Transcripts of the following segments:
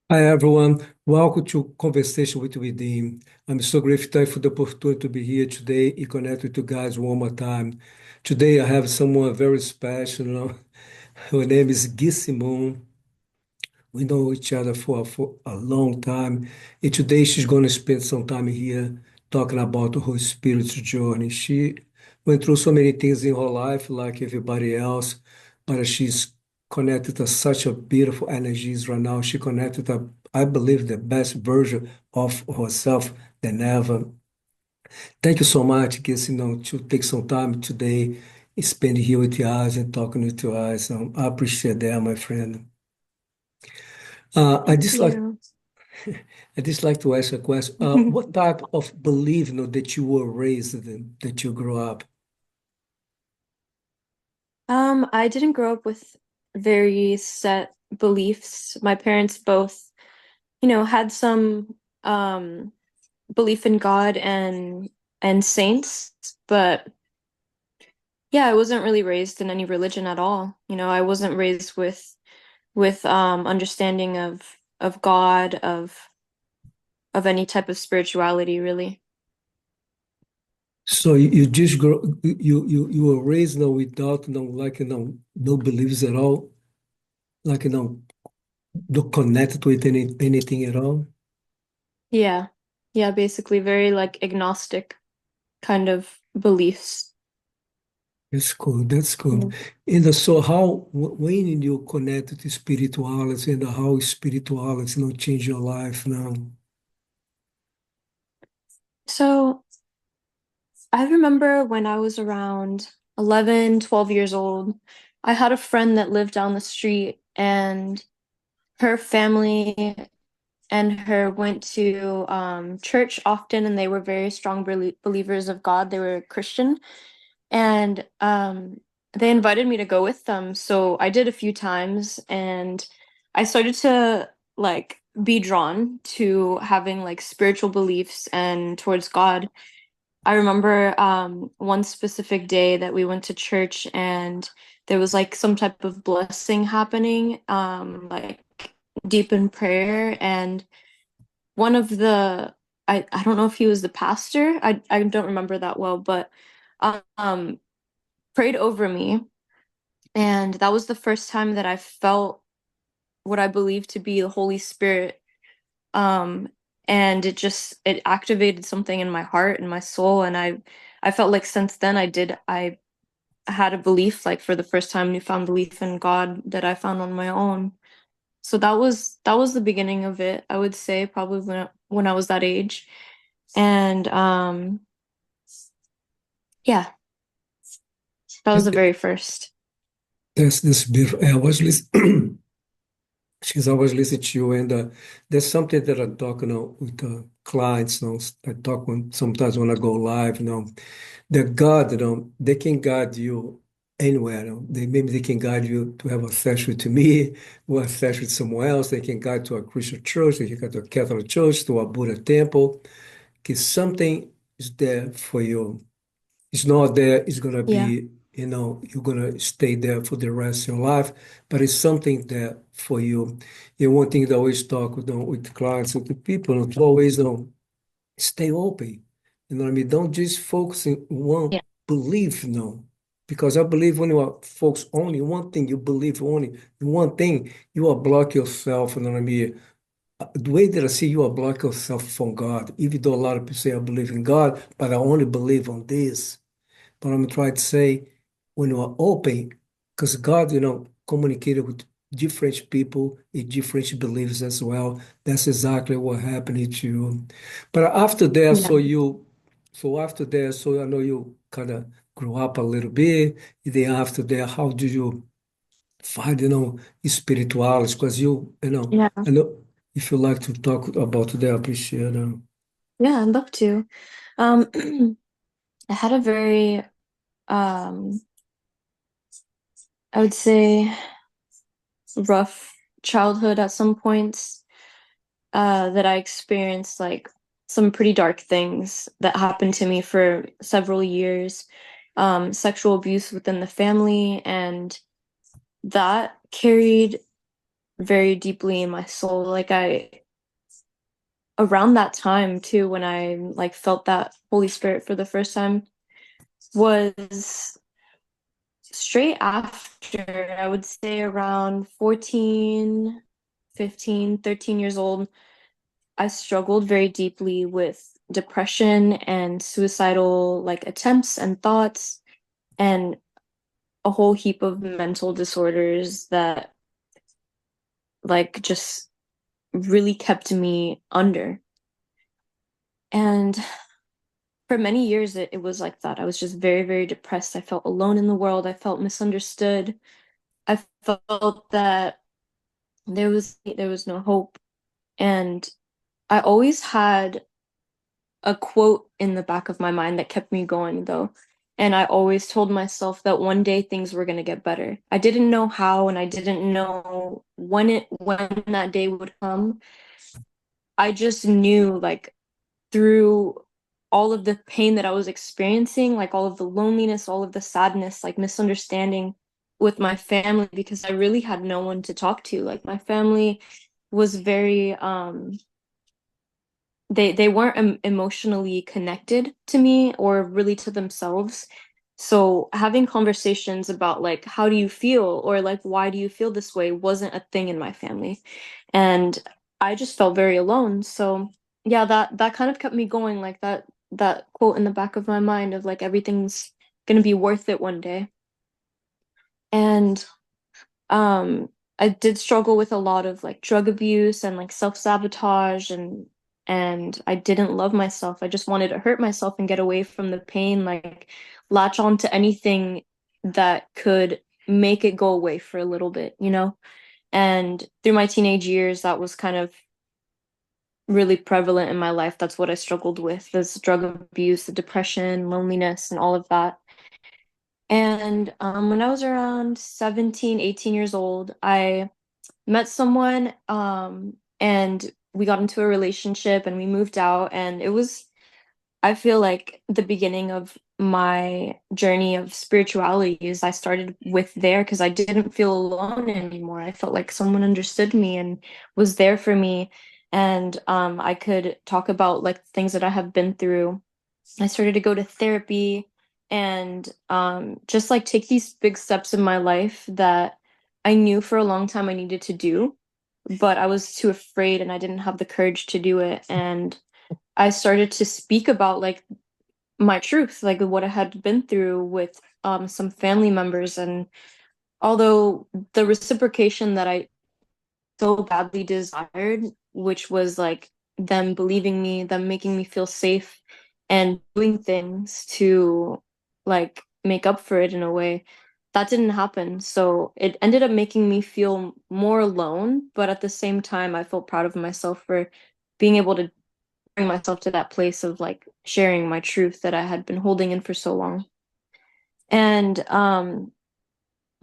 Hi everyone, welcome to Conversation with Within. I'm so grateful for the opportunity to be here today and connect with you guys one more time. Today I have someone very special. Her name is Gissy Moon. We know each other for a long time, and today she's going to spend some time here talking about her spiritual journey. She went through so many things in her life, like everybody else, but she's connected to such a beautiful energies right now. She connected to, I believe, the best version of herself than ever. Thank you so much, Kiss, to take some time today, spend here with us and talking with us. I appreciate that, my friend. I Thank just like you. I just like to ask a question. What type of belief, that you were raised in, that you grew up? I didn't grow up with very set beliefs. My parents both, had some belief in God and saints, but yeah, I wasn't really raised in any religion at all. I wasn't raised with understanding of God, of any type of spirituality, really. So you just you were raised without like no beliefs at all, like not connected with anything at all. Yeah. Yeah, basically very like agnostic kind of beliefs. That's cool. That's cool. Yeah. And so how when you connected to spirituality and how spirituality change your life now? So I remember when I was around 11, 12 years old, I had a friend that lived down the street, and her family and her went to church often, and they were very strong believers of God. They were Christian, and they invited me to go with them. So I did a few times, and I started to like be drawn to having like spiritual beliefs and towards God. I remember one specific day that we went to church, and there was like some type of blessing happening, like deep in prayer. And one of the, I don't know if he was the pastor, I don't remember that well, but um, prayed over me. And that was the first time that I felt what I believe to be the Holy Spirit. Um, and it activated something in my heart and my soul. And I felt like since then I had a belief, like for the first time, newfound belief in God that I found on my own. So that was the beginning of it, I would say, probably when I was that age. And yeah, that was the very first. That's beautiful. I was listening. She's always listening to you, and there's something that I talk, with clients. I talk sometimes when I go live. That God, they can guide you anywhere. Maybe they can guide you to have a session to me, or a session with someone else. They can guide to a Christian church. They can guide to a Catholic church, to a Buddha temple. Because something is there for you. It's not there, it's gonna Yeah. be, you're gonna stay there for the rest of your life, but it's something there for you. And one thing that I always talk with clients, with the people, to always stay open. You know what I mean? Don't just focus in one Yeah. belief, because I believe when you are focused only one thing, you believe only in one thing, you will block yourself, you know what I mean? The way that I see you are block yourself from God, even though a lot of people say I believe in God, but I only believe on this. But I'm trying to say, when you are open, because God, communicated with different people in different beliefs as well. That's exactly what happened to you. But after that, Yeah. so I know you kind of grew up a little bit. And then after that, how do you find, spirituality? Because Yeah. I know if you like to talk about that, I appreciate it. Yeah, I'd love to. Um, I had a very, um, I would say, rough childhood at some points, that I experienced like some pretty dark things that happened to me for several years, sexual abuse within the family, and that carried very deeply in my soul. Like I around that time too, when I like felt that Holy Spirit for the first time, was straight after, I would say around 14, 15, 13 years old. I struggled very deeply with depression and suicidal like attempts and thoughts and a whole heap of mental disorders that like just really kept me under. And for many years it was like that. I was just very, very depressed. I felt alone in the world. I felt misunderstood. I felt that there was no hope. And I always had a quote in the back of my mind that kept me going though. And I always told myself that one day things were going to get better. I didn't know how and I didn't know when that day would come. I just knew like through all of the pain that I was experiencing, like all of the loneliness, all of the sadness, like misunderstanding with my family because I really had no one to talk to. Like my family was very they weren't emotionally connected to me or really to themselves. So having conversations about like how do you feel or like why do you feel this way wasn't a thing in my family. And I just felt very alone. So yeah, that kind of kept me going, like that quote in the back of my mind of like everything's gonna be worth it one day. And um, I did struggle with a lot of like drug abuse and like self-sabotage and I didn't love myself. I just wanted to hurt myself and get away from the pain, like latch on to anything that could make it go away for a little bit, you know? And through my teenage years, that was kind of really prevalent in my life. That's what I struggled with, this drug abuse, the depression, loneliness, and all of that. And when I was around 17, 18 years old, I met someone and we got into a relationship and we moved out and it was I feel like the beginning of my journey of spirituality is I started with there because I didn't feel alone anymore. I felt like someone understood me and was there for me and I could talk about like things that I have been through. I started to go to therapy and just like take these big steps in my life that I knew for a long time I needed to do, but I was too afraid and I didn't have the courage to do it. And I started to speak about like my truth, like what I had been through with some family members. And although the reciprocation that I so badly desired, which was like them believing me, them making me feel safe and doing things to like make up for it in a way. That didn't happen. So it ended up making me feel more alone, but at the same time, I felt proud of myself for being able to bring myself to that place of like sharing my truth that I had been holding in for so long. And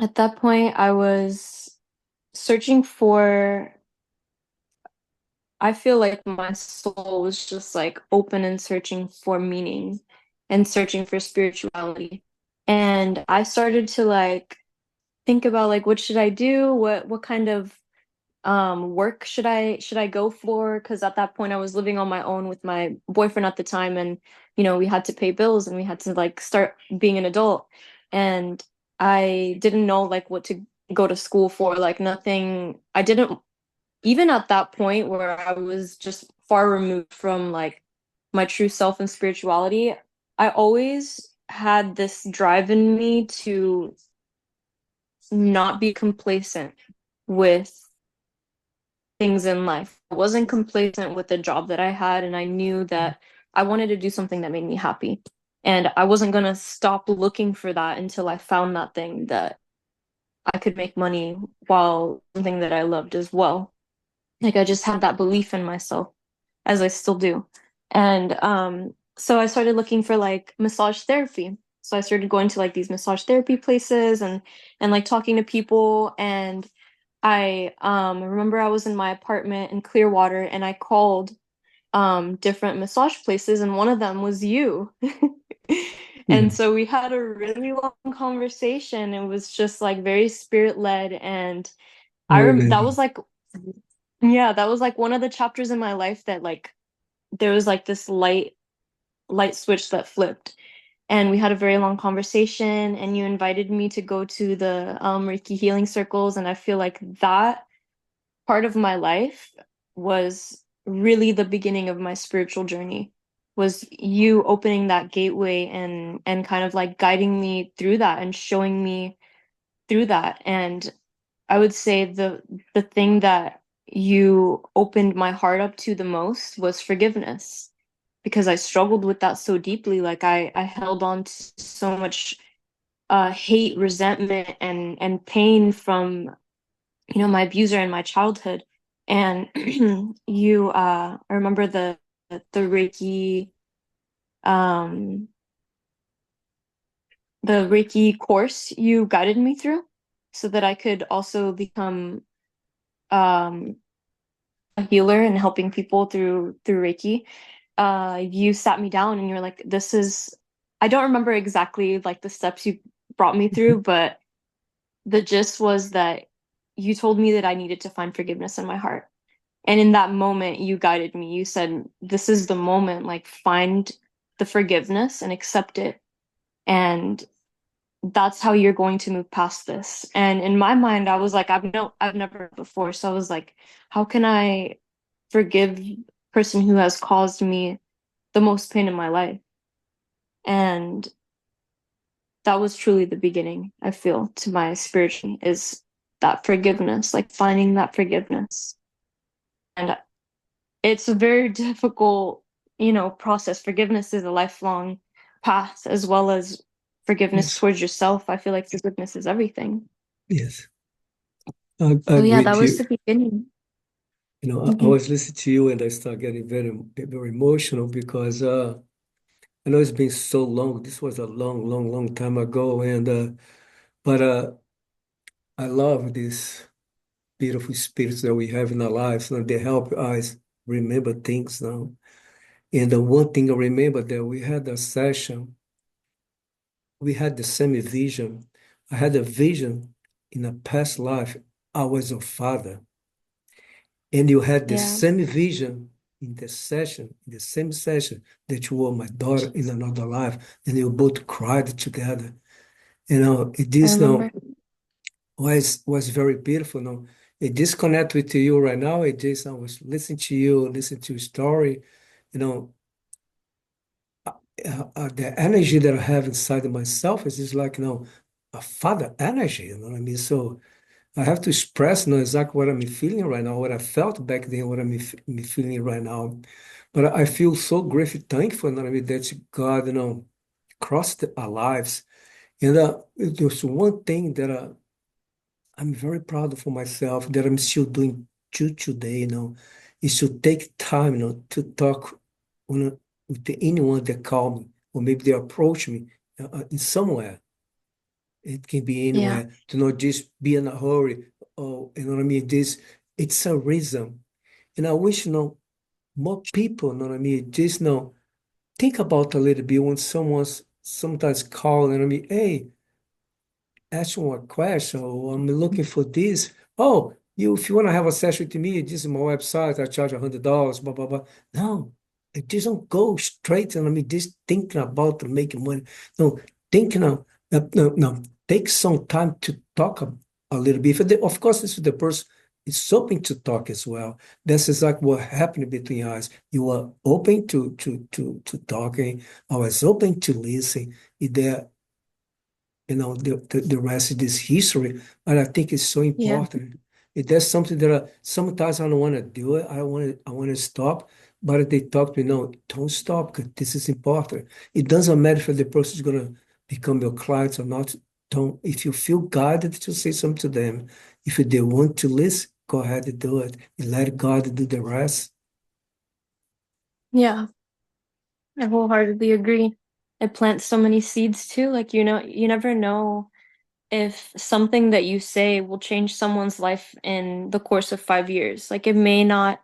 at that point, I was searching for I feel like my soul was just like open and searching for meaning and searching for spirituality. And I started to like think about like what should I do? What kind of work should I go for? Because at that point I was living on my own with my boyfriend at the time and we had to pay bills and we had to like start being an adult. And I didn't know like what to go to school for, like nothing. I didn't even at that point where I was just far removed from like my true self and spirituality, I always had this drive in me to not be complacent with things in life. I wasn't complacent with the job that I had, and I knew that I wanted to do something that made me happy. And I wasn't going to stop looking for that until I found that thing that I could make money while something that I loved as well. Like I just had that belief in myself, as I still do. And so I started looking for like massage therapy. So I started going to like these massage therapy places and like talking to people. And I remember I was in my apartment in Clearwater and I called different massage places and one of them was you. And Mhm. so we had a really long conversation. It was just like very spirit led and that Amen. was like, yeah, that was like one of the chapters in my life that like there was like this light switch that flipped. And we had a very long conversation, and you invited me to go to the Reiki healing circles. And I feel like that part of my life was really the beginning of my spiritual journey, was you opening that gateway and kind of like guiding me through that and showing me through that. And I would say the thing that you opened my heart up to the most was forgiveness, because I struggled with that so deeply. Like I held on to so much hate, resentment, and pain from, my abuser in my childhood. And I remember the Reiki um the Reiki course you guided me through so that I could also become um a healer and helping people through Reiki. You sat me down and you're like, this is, I don't remember exactly like the steps you brought me through, but the gist was that you told me that I needed to find forgiveness in my heart. And in that moment, you guided me. You said, this is the moment, like find the forgiveness and accept it. And that's how you're going to move past this. And in my mind, I was like, I've never before. So I was like, how can I forgive the person who has caused me the most pain in my life? And that was truly the beginning, I feel, to my spiritual is that forgiveness, like finding that forgiveness. And it's a very difficult, process. Forgiveness is a lifelong path, as well as forgiveness Yes. towards yourself. I feel like forgiveness is everything. Yes. I So yeah, agree that with was you. the beginning. I Hmm. was listening to you and I start getting very emotional because I know it's been so long. This was a long, long, long time ago, and but I love these beautiful spirits that we have in our lives. And they help us remember things now. And the one thing I remember that we had a session, we had the same vision. I had a vision in a past life. I was your father, and you had the Yeah. same vision in the same session that you were my daughter in another life, and you both cried together. I This remember. now was very beautiful. Now, it disconnect with you right now. I was listening to you, listening to your story. You know, the energy that I have inside of myself is just like a father energy. You know what I mean? So I have to express exactly what I'm feeling right now, what I felt back then, what I'm feeling right now. But I feel so grateful, thankful, you know what I mean, that God, crossed our lives. And there's one thing that I'm very proud of myself that I'm still doing to today, is to take time, to talk with anyone that call me or maybe they approach me in somewhere. It can be Yeah. anywhere, to not just be in a hurry. Oh, you know what I mean? It's a reason. And I wish, more people, you know what I mean? Just, think about a little bit when someone's sometimes call, and I mean, hey, ask you a question. Or I'm looking for this. Oh, if you want to have a session with me, this is my website. I charge $100, blah, blah, blah. No, it doesn't go straight. And I mean, just thinking about making money. No, thinking of, no, take some time to talk a little bit. Of course, this is the person is open to talk as well. That's exactly what happened between us. You were open to talking. I was open to listen. There the rest of this history. And I think it's so Yeah. important. That's something that sometimes I don't want to do it. I want to stop, but they talk to me, no, don't stop because this is important. It doesn't matter if the person is going to become your client or not. Don't, if you feel guided to say something to them, if they want to listen, go ahead and do it. And let God do the rest. Yeah. I wholeheartedly agree. It plants so many seeds too. Like, you never know if something that you say will change someone's life in the course of 5 years. Like, it may not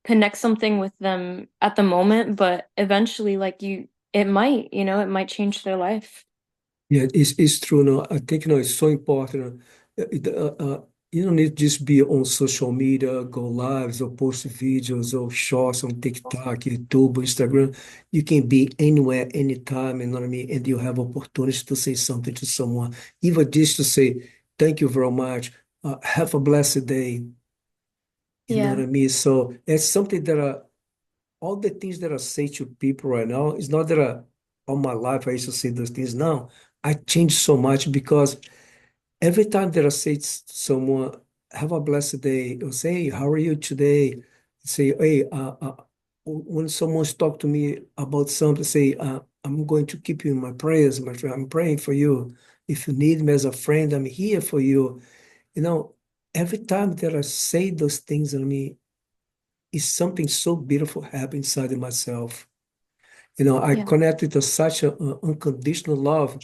connect something with them at the moment, but eventually, like, it might change their life. Yeah, it's true. No, I think it's so important. You don't need to just be on social media, go lives or post videos or shorts on TikTok, YouTube, Instagram. You can be anywhere, anytime, you know what I mean? And you have opportunity to say something to someone, even just to say, thank you very much. Have a blessed day. You know what Yeah. I mean? So it's something that all the things that I say to people right now, it's not that all my life I used to say those things. Now I changed so much because every time that I say to someone, have a blessed day, or say, hey, how are you today? Say, hey, when someone's talk to me about something, say, I'm going to keep you in my prayers, my friend. I'm praying for you. If you need me as a friend, I'm here for you. You know, every time that I say those things, I mean, it's something so beautiful happen inside of myself. I Yeah. connect with such a unconditional love.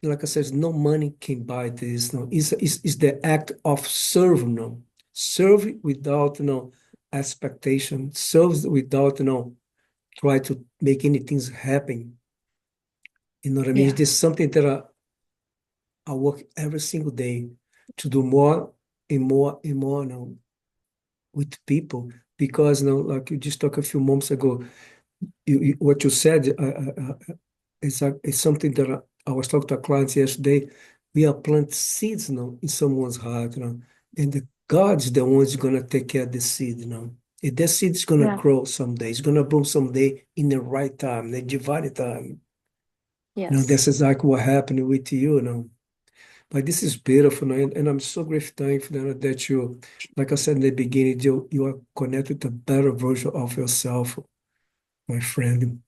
Like I said, no money can buy this. No, it's the act of serving. No, serve without expectation. Serve without try to make anything happen. You know what I mean? It's Yeah. just something that I work every single day to do more and more and more with people because like you just talked a few moments ago, what you said. It's something that I was talking to clients yesterday. We are plant seeds now in someone's heart, and the God's the one who's gonna take care of the seed, And that seed is gonna Yeah. grow someday. It's gonna bloom someday in the right time, the divided time. Yes. That's exactly what happened with you. But this is beautiful, and I'm so grateful, thankful that you, like I said in the beginning, you are connected to a better version of yourself, my friend.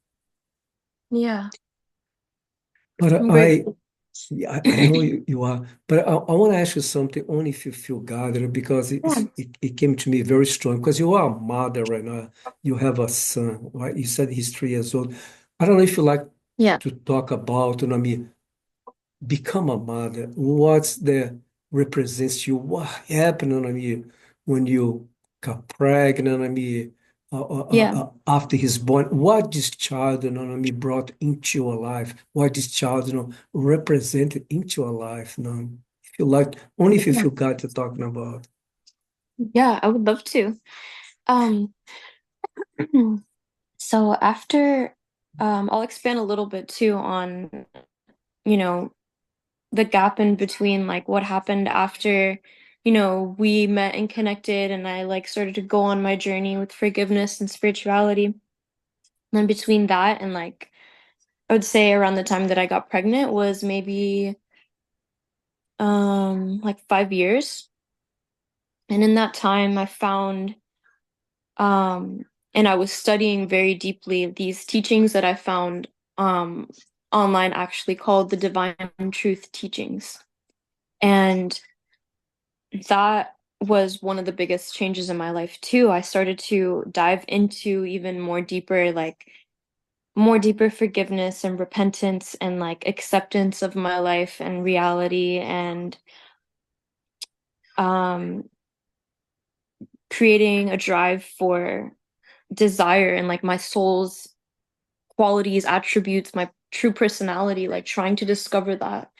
Yeah. But I'm I grateful. Yeah, I know you are, but I want to ask you something only if you feel guided because Yeah. it came to me very strong because you are a mother right now. You have a son, right? You said he's 3 years old. I don't know if you like Yeah. to talk about, I mean, become a mother. What's the represents you? What happened, I mean, when you got pregnant, I mean, Yeah. after he's born? What this child, I mean, brought into your life? What this child, represented into your life? If you like, only if you Yeah. feel God you're talking about. Yeah, I would love to. Um, so after, I'll expand a little bit too on, you know, the gap in between like what happened after, we met and connected and I like started to go on my journey with forgiveness and spirituality. And then between that and like I would say around the time that I got pregnant was maybe like 5 years. And in that time I found um and I was studying very deeply these teachings that I found um online actually called the Divine Truth Teachings. And that was one of the biggest changes in my life too. I started to dive into even more deeper, like more deeper forgiveness and repentance and like acceptance of my life and reality and um creating a drive for desire and like my soul's qualities, attributes, my true personality, like trying to discover that.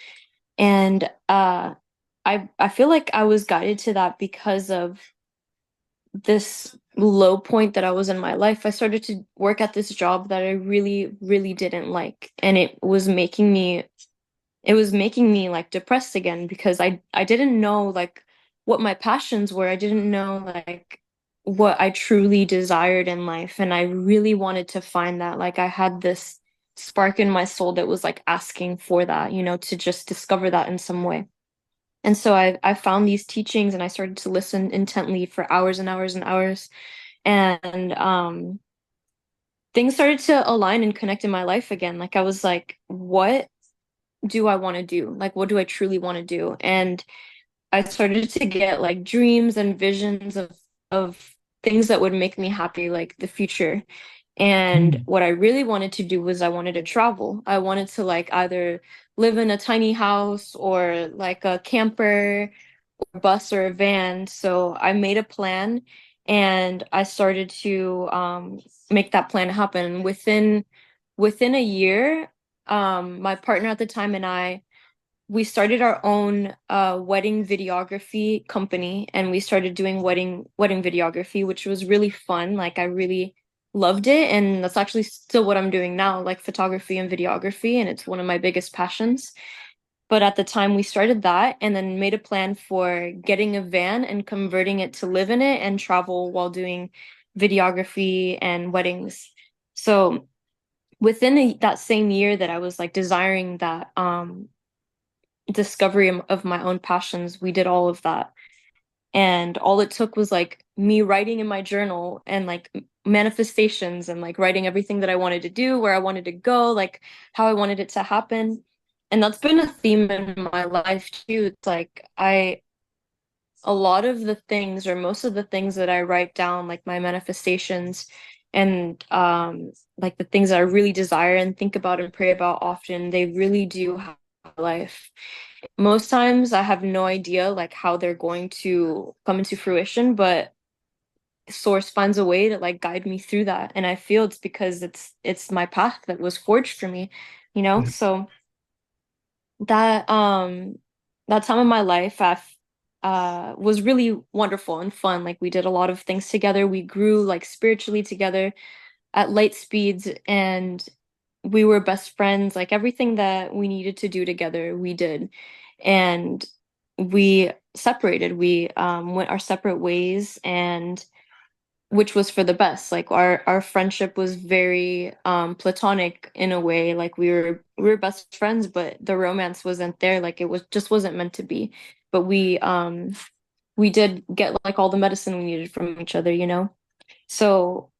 And I feel like I was guided to that because of this low point that I was in my life. I started to work at this job that I really, really didn't like. And it was making me like depressed again because I didn't know like what my passions were. I didn't know like what I truly desired in life. And I really wanted to find that. Like I had this spark in my soul that was like asking for that, to just discover that in some way. And so I found these teachings and I started to listen intently for hours and hours and hours. And things started to align and connect in my life again. Like I was like, what do I want to do? Like what do I truly want to do? And I started to get like dreams and visions of things that would make me happy, like the future. And Mm. what I really wanted to do was I wanted to travel. I wanted to like either live in a tiny house or like a camper bus or a van. So I made a plan and I started to make that plan happen. Within a year, my partner at the time and I we started our own wedding videography company, and we started doing wedding videography, which was really fun. Like I really loved it, and that's actually still what I'm doing now, like photography and videography, and it's one of my biggest passions. But at the time we started that and then made a plan for getting a van and converting it to live in it and travel while doing videography and weddings. So within that same year that I was like desiring that discovery of my own passions, we did all of that. And all it took was like me writing in my journal and like manifestations and like writing everything that I wanted to do, where I wanted to go, like how I wanted it to happen. And that's been a theme in my life too. It's like a lot of the things or most of the things that I write down, like my manifestations and like the things that I really desire and think about and pray about often, they really do have a life. Most times I have no idea like how they're going to come into fruition, but source finds a way to like guide me through that. And I feel it's because it's my path that was forged for me, you know? Yeah. So that that time of my life was really wonderful and fun. Like we did a lot of things together. We grew like spiritually together at light speeds, and we were best friends. Like everything that we needed to do together, we did. And we separated. We went our separate ways, and which was for the best. Like our friendship was very platonic in a way. Like we were best friends, but the romance wasn't there. Like it was just wasn't meant to be. But we did get like all the medicine we needed from each other, you know? So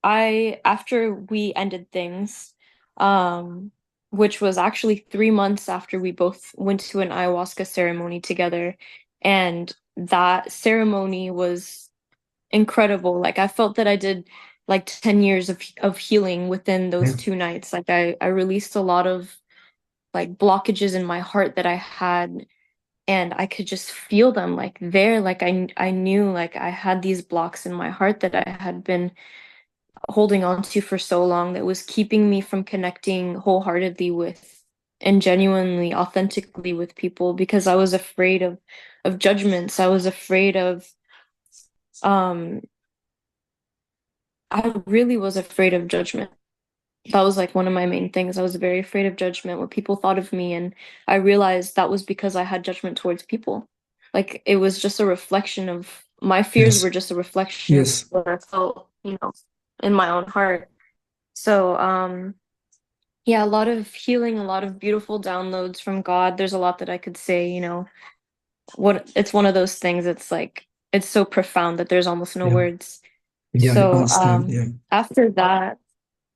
I after we ended things, um, which was actually 3 months after we both went to an ayahuasca ceremony together, and that ceremony was incredible. Like I felt that I did like 10 years of healing within those Yeah. 2 nights. Like I released a lot of like blockages in my heart that I had, and I could just feel them like there. Like I knew like I had these blocks in my heart that I had been holding on to for so long that was keeping me from connecting wholeheartedly with and genuinely authentically with people because I was afraid of judgments. I was afraid of um I really was afraid of judgment. That was like one of my main things. I was very afraid of judgment, what people thought of me, and I realized that was because I had judgment towards people. Like it was just a reflection of my fears were Yes. just a reflection of Yes. what I felt, you know, in my own heart. So, yeah, a lot of healing, a lot of beautiful downloads from God. There's a lot that I could say, you know, what it's one of those things, it's like it's so profound that there's almost no Yeah. words. Yeah, I So, understand. Yeah. after that,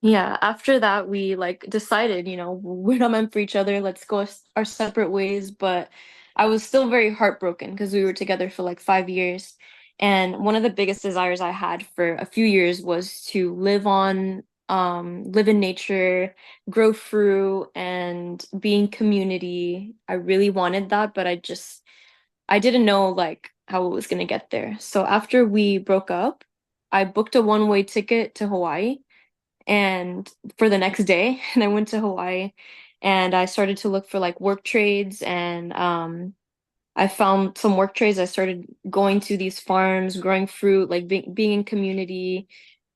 yeah, after that we like decided, you know, we're not meant for each other. Let's go our separate ways. But I was still very heartbroken because we were together for like 5 years. And one of the biggest desires I had for a few years was to live in nature, grow fruit, and be in community. I really wanted that, but I didn't know like how it was gonna get there. So after we broke up, I booked a one-way ticket to Hawaii and for the next day and I went to Hawaii and I started to look for like work trades and I found some work trades. I started going to these farms, growing fruit, like being in community,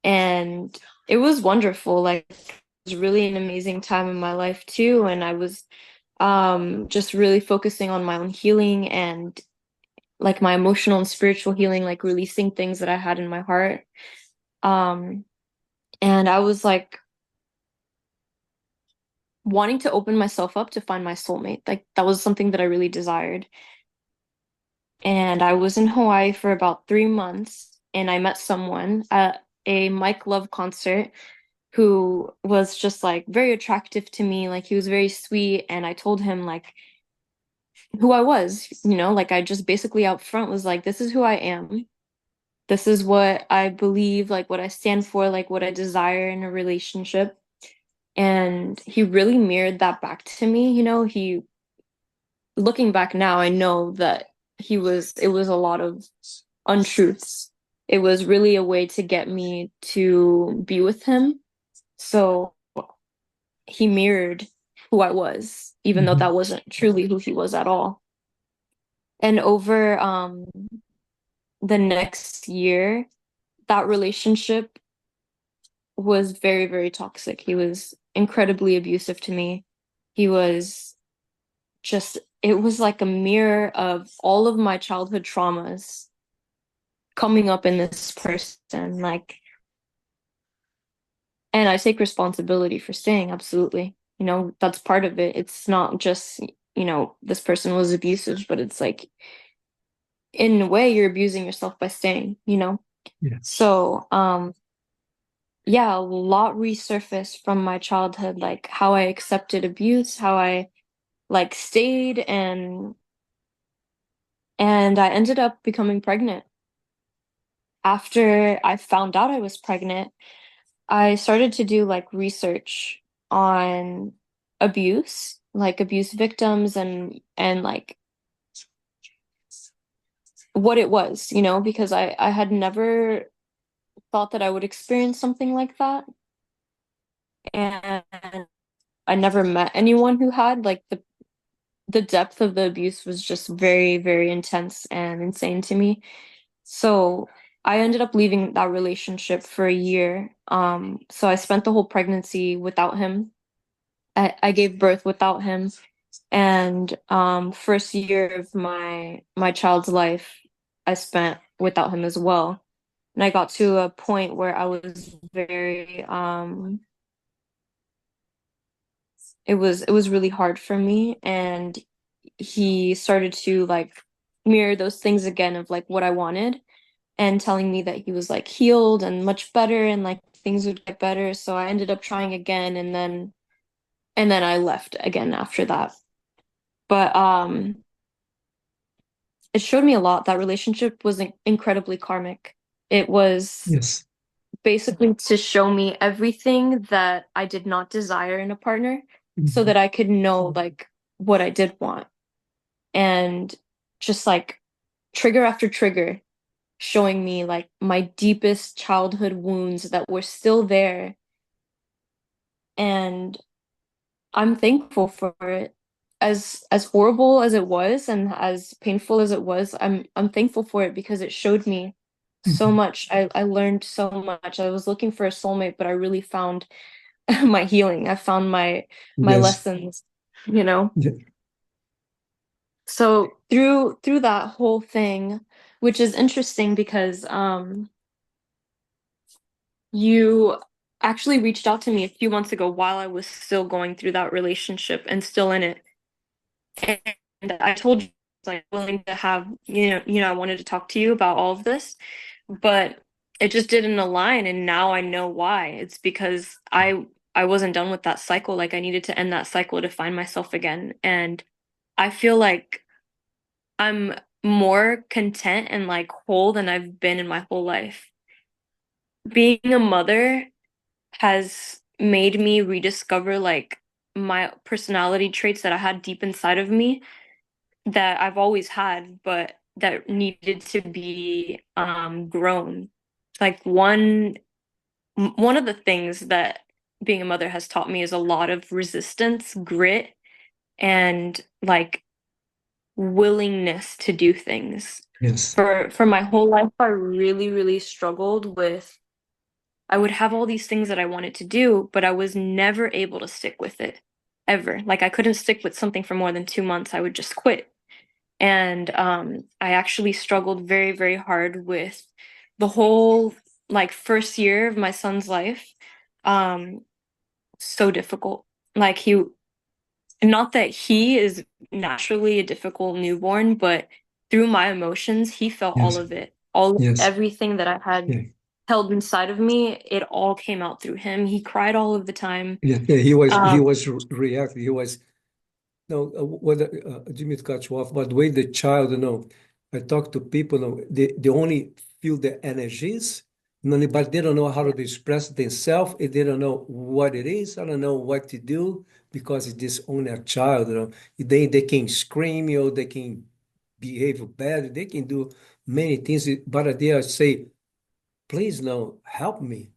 and it was wonderful. Like it was really an amazing time in my life too, and I was just really focusing on my own healing and like my emotional and spiritual healing, like releasing things that I had in my heart. Um and I was like wanting to open myself up to find my soulmate. Like that was something that I really desired. And I was in Hawaii for about 3 months and I met someone at a Mike Love concert who was just like very attractive to me. Like he was very sweet. And I told him like who I was, you know, like I just basically out front was like, this is who I am. This is what I believe, like what I stand for, like what I desire in a relationship. And he really mirrored that back to me. You know, he looking back now, I know that it was a lot of untruths. It was really a way to get me to be with him. So he mirrored who I was, even though Hmm. that wasn't truly who he was at all. And over the next year, that relationship was very, very toxic. He was incredibly abusive to me. He was just, it was like a mirror of all of my childhood traumas coming up in this person. Like, and I take responsibility for staying, absolutely. You know, that's part of it. It's not just, this person was abusive, but it's like, in a way, you're abusing yourself by staying, you know? Yeah. So, yeah, a lot resurfaced from my childhood, like how I accepted abuse, how I like stayed and I ended up becoming pregnant. After I found out I was pregnant, I started to do like research on abuse, like abuse victims and like what it was, because I had never thought that I would experience something like that. And I never met anyone who had like the depth of the abuse was just very, very intense and insane to me. So I ended up leaving that relationship for a year. So I spent the whole pregnancy without him. I gave birth without him. And first year of my child's life, I spent without him as well. And I got to a point where I was very it was really hard for me, and he started to like mirror those things again of like what I wanted and telling me that he was like healed and much better and like things would get better. So I ended up trying again, and then I left again after that. But it showed me a lot. That relationship was incredibly karmic. It was Yes. basically to show me everything that I did not desire in a partner so Mhm. that I could know like what I did want, and just like trigger after trigger showing me like my deepest childhood wounds that were still there, and I'm thankful for it. As horrible as it was and as painful as it was, I'm thankful for it because it showed me so Mhm. much. I learned so much. I was looking for a soulmate, but I really found my healing. I found my Yes. lessons, you know. Yeah. So through that whole thing, which is interesting because you actually reached out to me a few months ago while I was still going through that relationship and still in it. And I told you I was like willing to have, I wanted to talk to you about all of this, but it just didn't align, and now I know why. It's because I wasn't done with that cycle. Like I needed to end that cycle to find myself again. And I feel like I'm more content and like whole than I've been in my whole life. Being a mother has made me rediscover like my personality traits that I had deep inside of me that I've always had, but that needed to be grown. Like one of the things that being a mother has taught me is a lot of resistance, grit, and like willingness to do things. Yes. For my whole life, I really, really struggled with I would have all these things that I wanted to do, but I was never able to stick with it ever. Like I couldn't stick with something for more than 2 months. I would just quit. And I actually struggled very, very hard with the whole like first year of my son's life. Um, so difficult. Like not that he is naturally a difficult newborn, but through my emotions, he felt all Yes. of it. All Yes. everything that I had Yeah. held inside of me, it all came out through him. He cried all of the time. Yeah. Yeah. He was Um, reacting. He was no, what Jimmy cut you off, but the way the child, I talk to people, they only feel the energies, but they don't know how yeah, to express themselves. They don't know what it is. I don't know what to do because it's this only a child, They can scream, they can behave bad, they can do many things, but they say, please, no, help me.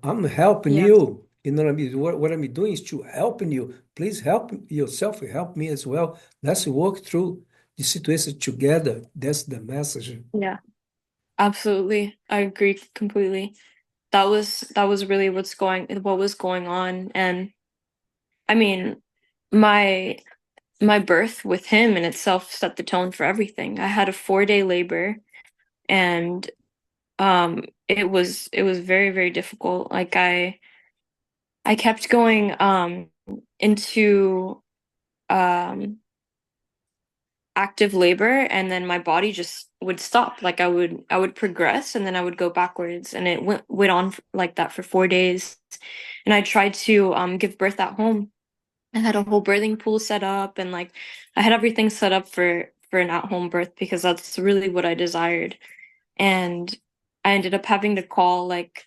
I'm helping yeah, you. You know what I mean? What I'm doing is to helping you. Please help yourself, help me as well. Let's work through the situation together. That's the message. Yeah, absolutely. I agree completely. That was really what was going on. And I mean, my my birth with him in itself set the tone for everything. I had a 4-day labor, and it was very, very difficult. Like I kept going into um active labor, and then my body just would stop. Like I would progress, and then I would go backwards, and it went on like that for 4 days. And I tried to give birth at home. I had a whole birthing pool set up, and like I had everything set up for an at-home birth because that's really what I desired. And I ended up having to call like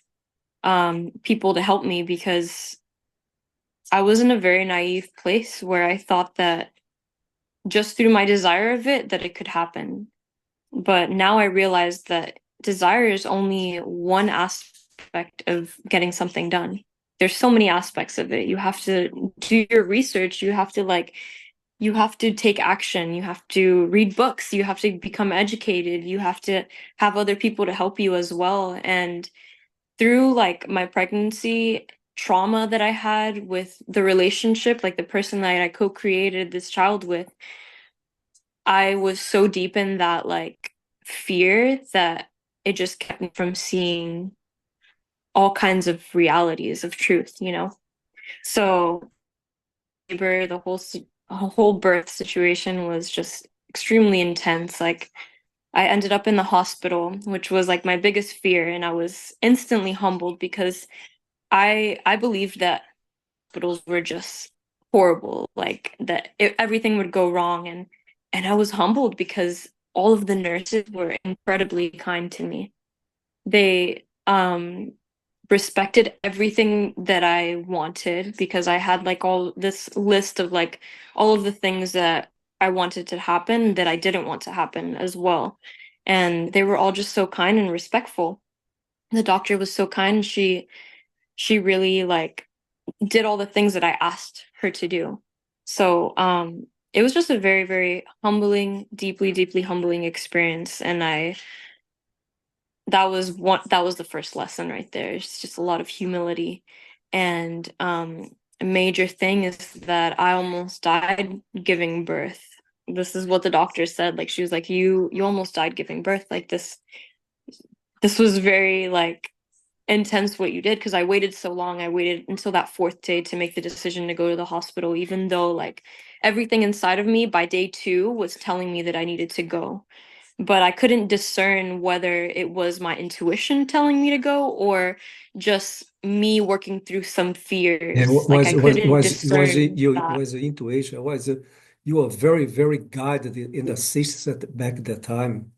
people to help me because I was in a very naive place where I thought that just through my desire of it that it could happen. But now I realize that desire is only one aspect of getting something done. There's so many aspects of it. You have to do your research. You have to take action. You have to read books. You have to become educated. You have to have other people to help you as well. And through like my pregnancy trauma that I had with the relationship, like the person that I co-created this child with, I was so deep in that like fear that it just kept me from seeing all kinds of realities of truth, you know? So labor, the whole birth situation was just extremely intense. Like I ended up in the hospital, which was like my biggest fear, and I was instantly humbled because I believed that hospitals were just horrible, like that everything would go wrong, and I was humbled because all of the nurses were incredibly kind to me. They respected everything that I wanted because I had like all this list of like all of the things that I wanted to happen that I didn't want to happen as well. And they were all just so kind and respectful. The doctor was so kind. She really like did all the things that I asked her to do. So it was just a very, very humbling, deeply, deeply humbling experience. And I that was the first lesson right there. It's just a lot of humility. And a major thing is that I almost died giving birth. This is what the doctor said. Like she was like, you almost died giving birth. Like this was very like intense what you did because I waited so long. I waited until that fourth day to make the decision to go to the hospital, even though like everything inside of me by day two was telling me that I needed to go. But I couldn't discern whether it was my intuition telling me to go or just me working through some Yeah, fears. Like I couldn't discern that. was your intuition? You were very, very guided in the systems back at that time.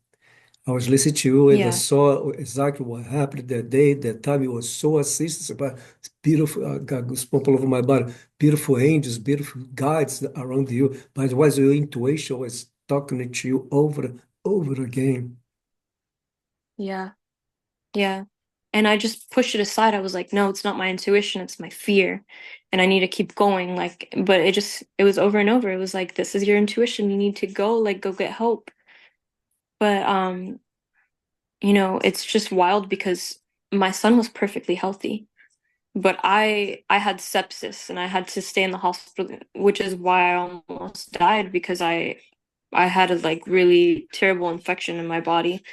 I was listening to you and I Yeah. saw exactly what happened that day, that time. It was so assistant, but it's beautiful. I got goosebumps all over my body. Beautiful angels, beautiful guides around you. But it was your intuition was talking to you over and over again. Yeah. Yeah. And I just pushed it aside. I was like, no, it's not my intuition, it's my fear. And I need to keep going. Like, but it was over and over. It was like, this is your intuition. You need to go, like, go get help. But it's just wild because my son was perfectly healthy. But I had sepsis and I had to stay in the hospital, which is why I almost died because I had a like really terrible infection in my body.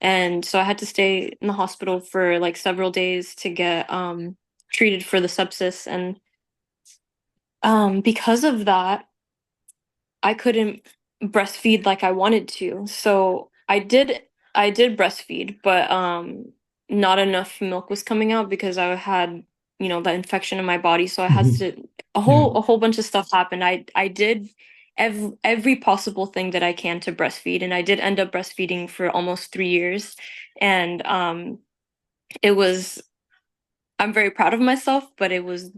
And so I had to stay in the hospital for like several days to get treated for the sepsis. And because of that, I couldn't breastfeed like I wanted to. So I did breastfeed, but not enough milk was coming out because I had, that infection in my body. So I had Mhm. to Yeah. a whole bunch of stuff happened. I did every possible thing that I can to breastfeed, and I did end up breastfeeding for almost 3 years. And it was I'm very proud of myself, but it was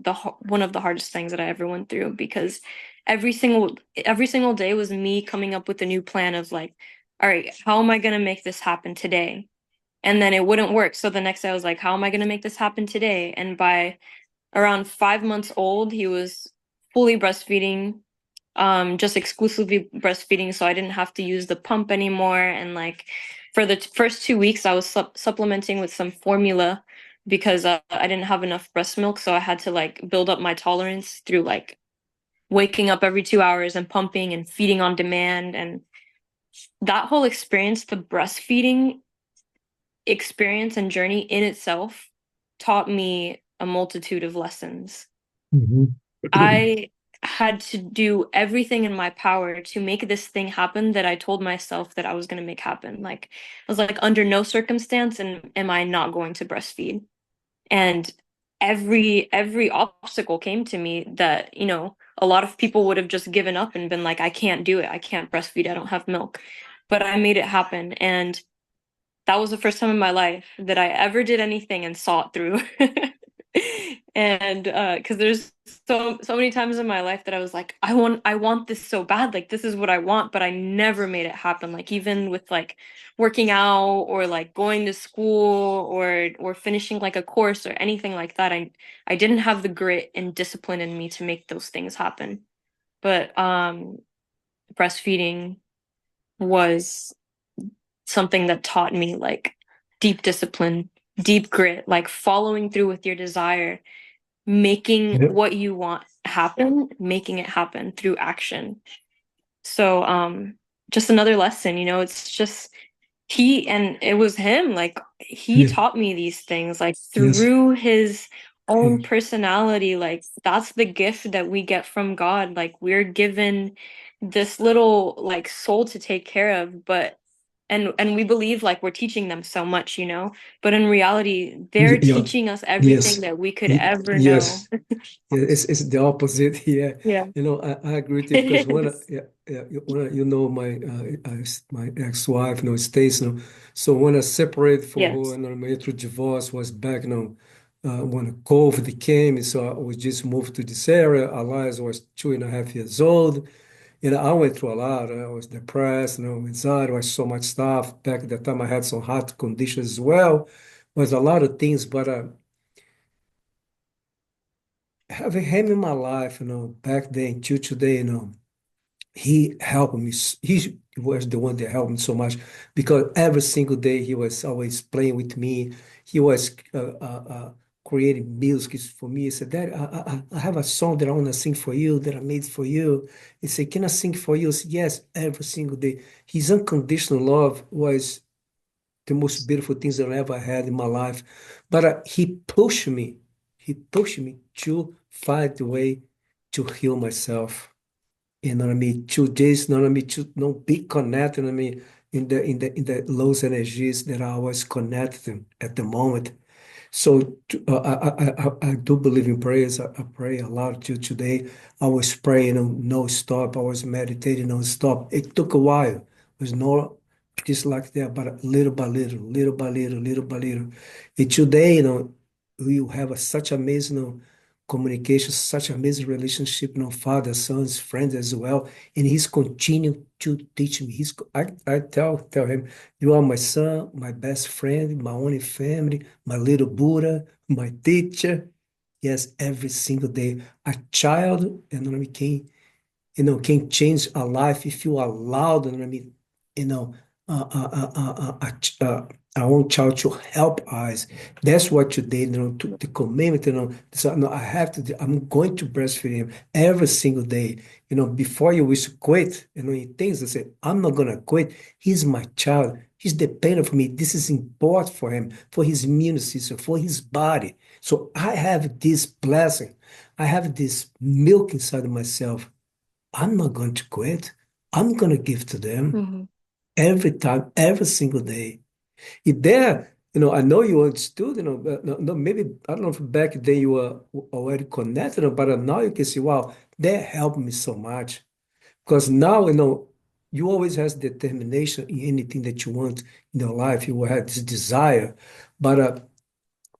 one of the hardest things that I ever went through because every single day was me coming up with a new plan of like, all right, how am I going to make this happen today? And then it wouldn't work. So the next day I was like, how am I going to make this happen today? And by around 5 months old, he was fully breastfeeding, just exclusively breastfeeding, so I didn't have to use the pump anymore. And like for the first 2 weeks, I was supplementing with some formula because I didn't have enough breast milk, so I had to like build up my tolerance through like waking up every 2 hours and pumping and feeding on demand. And that whole experience, the breastfeeding experience and journey in itself, taught me a multitude of lessons. Mhm. I had to do everything in my power to make this thing happen that I told myself that I was going to make happen. Like I was like, under no circumstance and am I not going to breastfeed. And every obstacle came to me that, a lot of people would have just given up and been like, I can't do it. I can't breastfeed. I don't have milk. But I made it happen. And that was the first time in my life that I ever did anything and saw it through. And because there's so many times in my life that I was like, I want this so bad, like this is what I want, but I never made it happen. Like even with like working out or like going to school or finishing like a course or anything like that, I didn't have the grit and discipline in me to make those things happen. But breastfeeding was something that taught me like deep discipline, deep grit, like following through with your desire, making Yeah. what you want happen, making it happen through action. So just another lesson, it's just and it was him, like he Yeah. taught me these things like Yes. through his Yeah. own personality. Like that's the gift that we get from God. Like we're given this little like soul to take care of, but and we believe like we're teaching them so much, but in reality they're Yeah. teaching us everything Yes. that we could ever know. Yes. Yeah, it's the opposite. Yeah, Yeah. I agree with you because It when is. yeah, my my ex-wife, stays, so when I separated from her Yes. and my through divorce was back, when COVID came, so I was just moved to this area. Elias was 2.5 years old. I went through a lot. I was depressed, anxiety, was so much stuff. Back at the time, I had some heart conditions as well. Was a lot of things, but having him in my life, back then till today, he helped me. He was the one that helped me so much because every single day he was always playing with me. He was creating music for me. He said, Dad, I have a song that I want to sing for you, that I made for you. He said, can I sing for you? I said, yes, every single day. His unconditional love was the most beautiful things that I ever had in my life. But he pushed me to find a way to heal myself. You know what I mean? To this, you know what I mean? To not be connected, you know what I mean, in the low energies that I was connected at the moment. So I do believe in prayers. I pray a lot till today. I was praying no stop. I was meditating non stop. It took a while. It was not just like that, but little by little, little by little, little by little. And today, we have such amazing, communication, such amazing relationship, father, sons, friends as well. And he's continued to teach me. I tell him, you are my son, my best friend, my only family, my little Buddha, my teacher. Yes, every single day. A child, and when we can change a life if you allow them. You know, uh, uh, uh, uh, uh, uh, uh, our own child to help us. That's what you did, to the commitment, So, no, I have to, I'm going to breastfeed him every single day. Before you wish to quit, he thinks, I say, I'm not going to quit. He's my child. He's dependent on me. This is important for him, for his immune system, for his body. So I have this blessing. I have this milk inside of myself. I'm not going to quit. I'm going to give to them Mhm. every time, every single day. If they're, I know you understood, but no, maybe, I don't know if back then you were already connected, but now you can see, wow, they helped me so much. Because now, you always have determination in anything that you want in your life. You will have this desire. But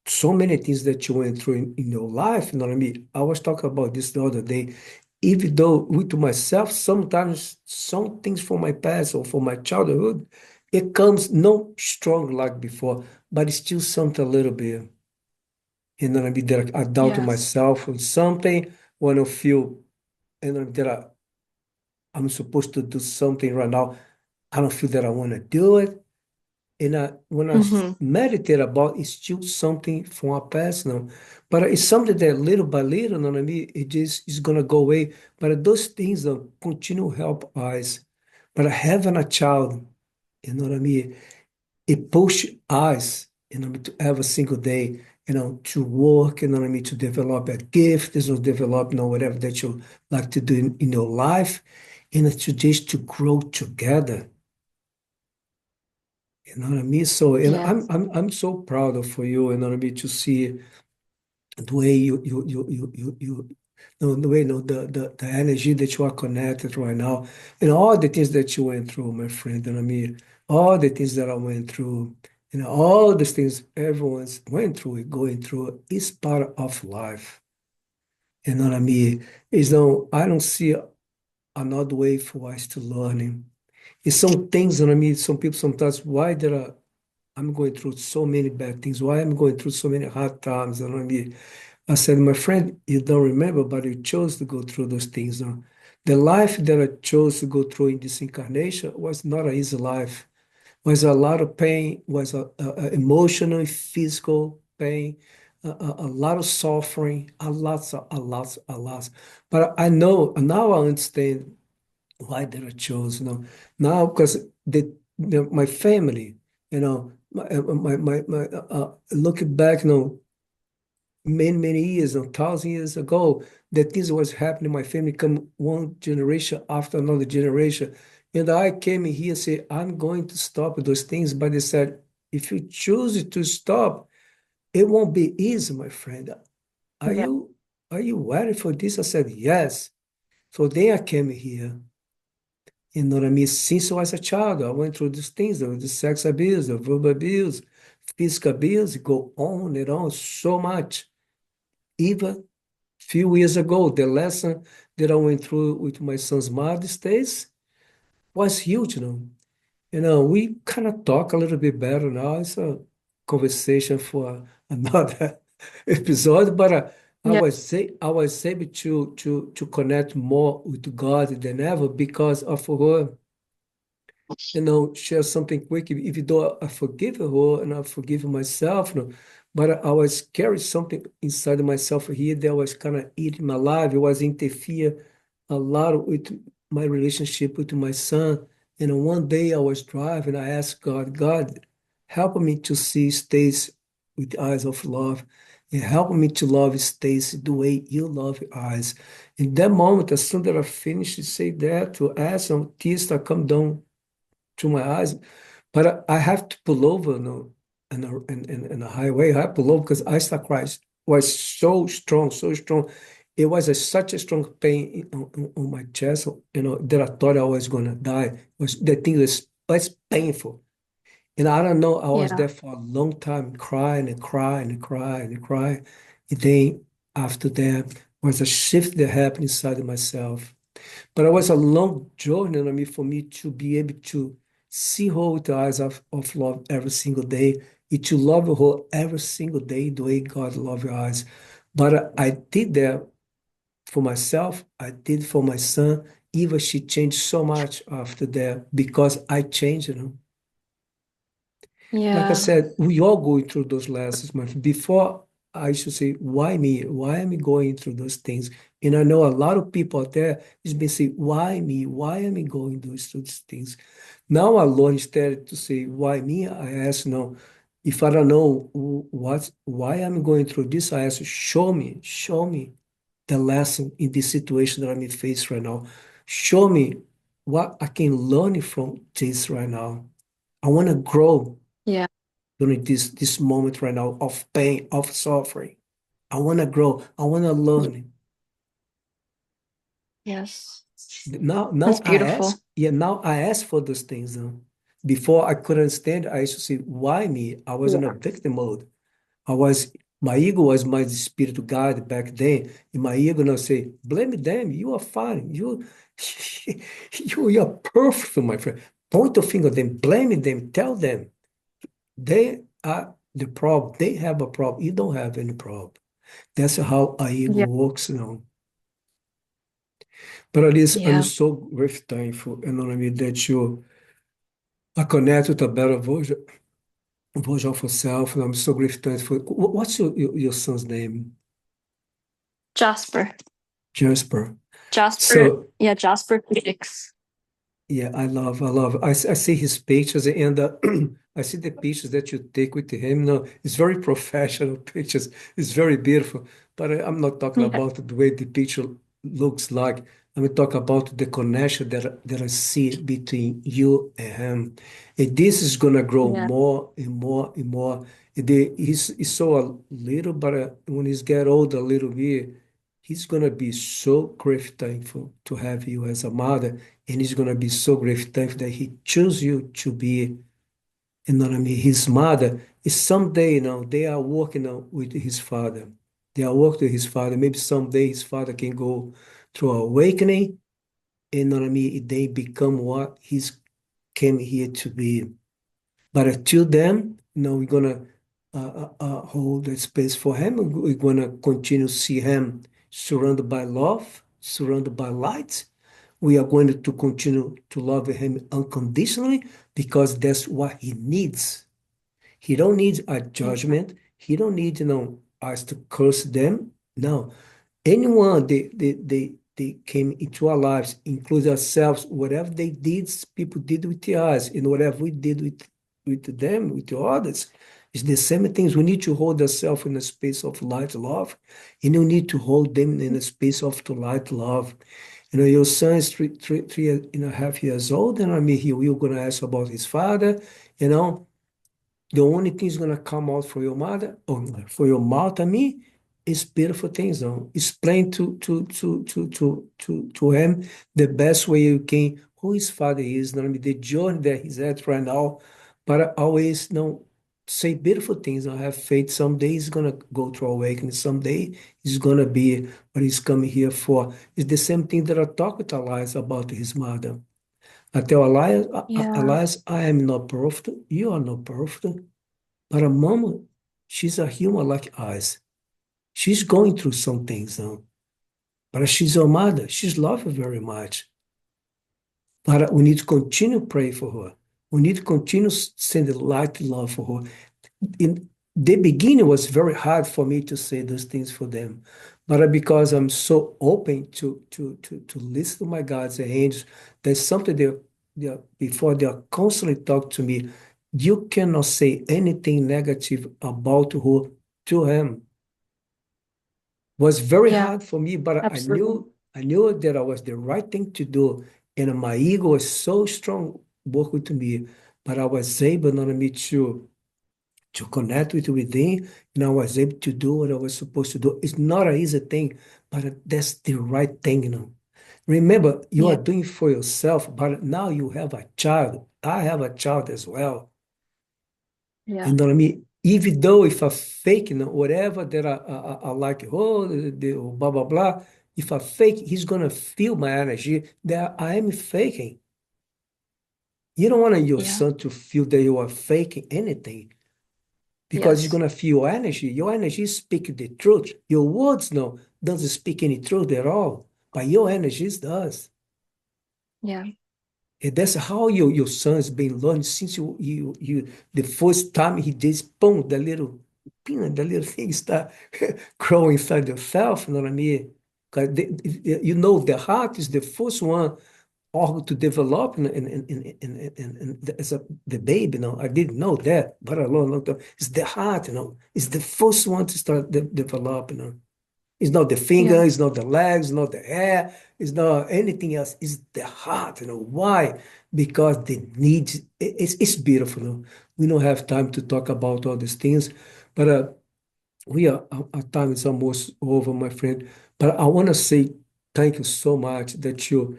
so many things that you went through in your life, you know what I mean? I was talking about this the other day. Even though with myself, sometimes some things from my past or from my childhood, it comes not strong like before, but it's still something a little bit. You know what I mean? That I doubt Yes. myself on something when I feel, that I'm supposed to do something right now. I don't feel that I want to do it. And when Hmm. meditate about, it's still something from our past now. But it's something that little by little, you know what I mean, it just is gonna go away. But those things continue help us. But having a child, you know what I mean, it push us, to every single day, to work, you know what I mean, to develop a gift, to develop, whatever that you like to do in your life, and to just to grow together. You know what I mean? So, and I'm Yes. I'm I'm so proud of for you, you know what I mean, to see the way the way, the energy that you are connected right now, and all the things that you went through, my friend. And I mean, all the things that I went through, all these things everyone's went through, going through, is part of life. You know what I mean? I don't see another way for us to learn. It's some things, you know what I mean? Some people sometimes, why there are I'm going through so many bad things. Why I'm going through so many hard times? You know what I mean? I said, my friend, you don't remember, but you chose to go through those things. No? The life that I chose to go through in this incarnation was not an easy life. Was a lot of pain, was a emotional, physical pain, a lot of suffering, a lot. But I know, now I understand why did I chose, now because my family, looking back, many, many years, 1,000 years ago, that this was happening. My family come one generation after another generation. And I came in here and said, I'm going to stop those things. But they said, if you choose to stop, it won't be easy, my friend. Are Yeah. you are you ready for this? I said, yes. So then I came here. You know what I mean? Since I was a child, I went through these things, the sex abuse, the verbal abuse, physical abuse, go on and on so much. Even few years ago, the lesson that I went through with my son's mother stays was huge. We kind of talk a little bit better now. It's a conversation for another episode, but Yeah. I was able to connect more with God than ever because of her, share something quick. Even though I forgive her and I forgive myself, but I was carrying something inside of myself here that was kind of eating my life. It was interfere a lot with my relationship with my son. And one day I was driving, I asked God, God, help me to see Stace with eyes of love. And help me to love Stacy the way you love eyes. In that moment, as soon as I finished to say that, to ask some tears to come down to my eyes. But I have to pull over, in a highway. I have to pull over because I start Christ was so strong, so strong. It was such a strong pain on my chest, that I thought I was gonna die. Was the thing was painful, and I don't know. I was Yeah. there for a long time, crying and crying and crying and crying. And then after that was a shift that happened inside of myself. But it was a long journey, for me to be able to see her with the eyes of love every single day, and to love her every single day the way God loves your eyes. But I did that for myself. I did for my son. Eva, she changed so much after that because I changed, like I Yeah. said, we all going through those lessons, man. Before I used to say, why me? Why am I going through those things? And I know a lot of people out there is been saying, why me? Why am I going through these things? Now I learn instead to say, why me? I ask, no, if I don't know why I'm going through this, I ask, show me the lesson in this situation that I'm in face right now. Show me what I can learn from this right now. I want to grow Yeah. during this moment right now of pain, of suffering. I want to grow. I want to learn. Yes. Now That's I ask, beautiful. yeah, now I ask for those things. Before I couldn't stand, I used to say, why me? I was in a Yeah. victim mode. I was, my ego was my spiritual guide back then. And my ego now say, blame them. You are fine. You are perfect, my friend. Point the finger at them, blame them, tell them. They are. the problem. They have a problem. You don't have any problem. That's how our ego Yeah. works, you know. But at least I'm Yeah. so very thankful, you know what I mean, that you are connected with a better version of yourself. And I'm so grateful for what's your son's name? Jasper. Jasper. Jasper. So Yeah, Jasper Phoenix. yeah, I love. I see his pictures and I see the pictures that you take with him. No, it's very professional pictures. It's very beautiful. But I'm not talking Yeah. about the way the picture looks like. I'm talking about the connection that I see between you and him. And this is gonna grow Yeah. more and more and more. He's so a little, but when he's get older a little bit, he's gonna be so grateful, thankful to have you as a mother, and he's going to be so grateful, thankful that he chose you to be, you know what I mean, his mother. Is someday, you know, they are working with his father. They are working with his father. Maybe someday his father can go through awakening, you know what I mean, they become what he's came here to be. But until then, you know, we're gonna hold that space for him. We're gonna continue to see him surrounded by love, surrounded by light. We are going to continue to love him unconditionally because that's what he needs. He don't need a Yeah. judgment. He don't need, you know, us to curse them. No, anyone they came into our lives, include ourselves, whatever they did, people did with us, and whatever we did with them, with the others, it's the same things. We need to hold ourselves in a space of light love, and you need to hold them in a space of to light love. You know, your son is three and a half years old, and I mean, he will gonna ask about his father, you know. The only thing is gonna come out for your mother or for your mouth, I mean, is beautiful things. No, explain to him the best way you can who his father is. I mean, the journey that he's at right now, but always say beautiful things. I have faith. Someday he's gonna go through awakening. Someday he's gonna be what he's coming here for. It's the same thing that I talk with Elias about his mother. I tell Elias, Yeah. Elias, I am not perfect. You are not perfect. But a mom, she's a human like us. She's going through some things now. But she's your mother. She's loved her very much. But we need to continue to pray for her. We need to continue sending light love for her. In the beginning, it was very hard for me to say those things for them. But because I'm so open to listen to my God's angels, there's something before they are constantly talk to me. You cannot say anything negative about her to him. Was very Yeah. hard for me, but Absolutely. I knew that I was the right thing to do, and my ego was so strong working to me, but I was able not only to connect with within, and I was able to do what I was supposed to do. It's not an easy thing, but that's the right thing, you know. Remember, you are Yeah. doing it for yourself, but now you have a child. I have a child as well. You Yeah. know what I mean? Even though if I fake, you know, whatever that I like, oh, blah, blah, blah, if I fake, he's going to feel my energy that I am faking. You don't want your Yeah. son to feel that you are faking anything because he's Yes. going to feel your energy. Your energy is speaking the truth. Your words, no, doesn't speak any truth at all, but your energy does. Yeah. And that's how your son's been learning since the first time he did boom, the little peanut, the little thing start growing inside yourself, you know what I mean? Because you know the heart is the first one organ to develop as the baby, you know. I didn't know that, but I learned it's the heart, you know. It's the first one to start developing, you know. It's not the Yeah. finger, it's not the legs, it's not the hair, it's not anything else. It's the heart. You know why? Because the need. It's beautiful. You know? We don't have time to talk about all these things, but we are our time is almost over, my friend. But I want to say thank you so much that you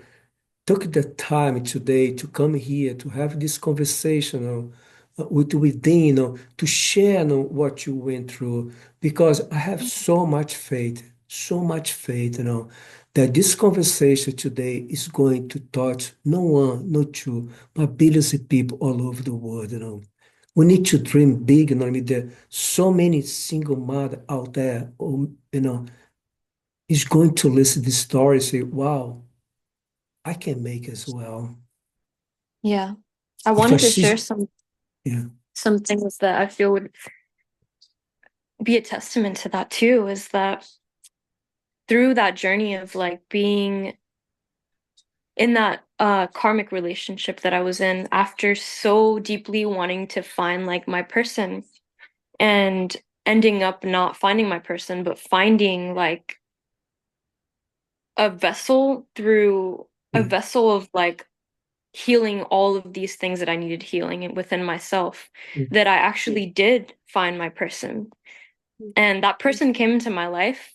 took the time today to come here to have this conversation within, you know, to share, you know, what you went through, because I have so much faith, you know, that this conversation today is going to touch no one, not you, but billions of people all over the world, you know. We need to dream big. You know what I mean? There are so many single mother out there, is going to listen to this story and say, wow, I can make as well. Yeah. I If I wanted to share see, yeah, some things that I feel would be a testament to that too, is that through that journey of like being in that karmic relationship that I was in after so deeply wanting to find like my person and ending up not finding my person, but finding like a vessel through a yeah, vessel of like healing all of these things that I needed healing within myself, yeah, that I actually did find my person. And that person came into my life.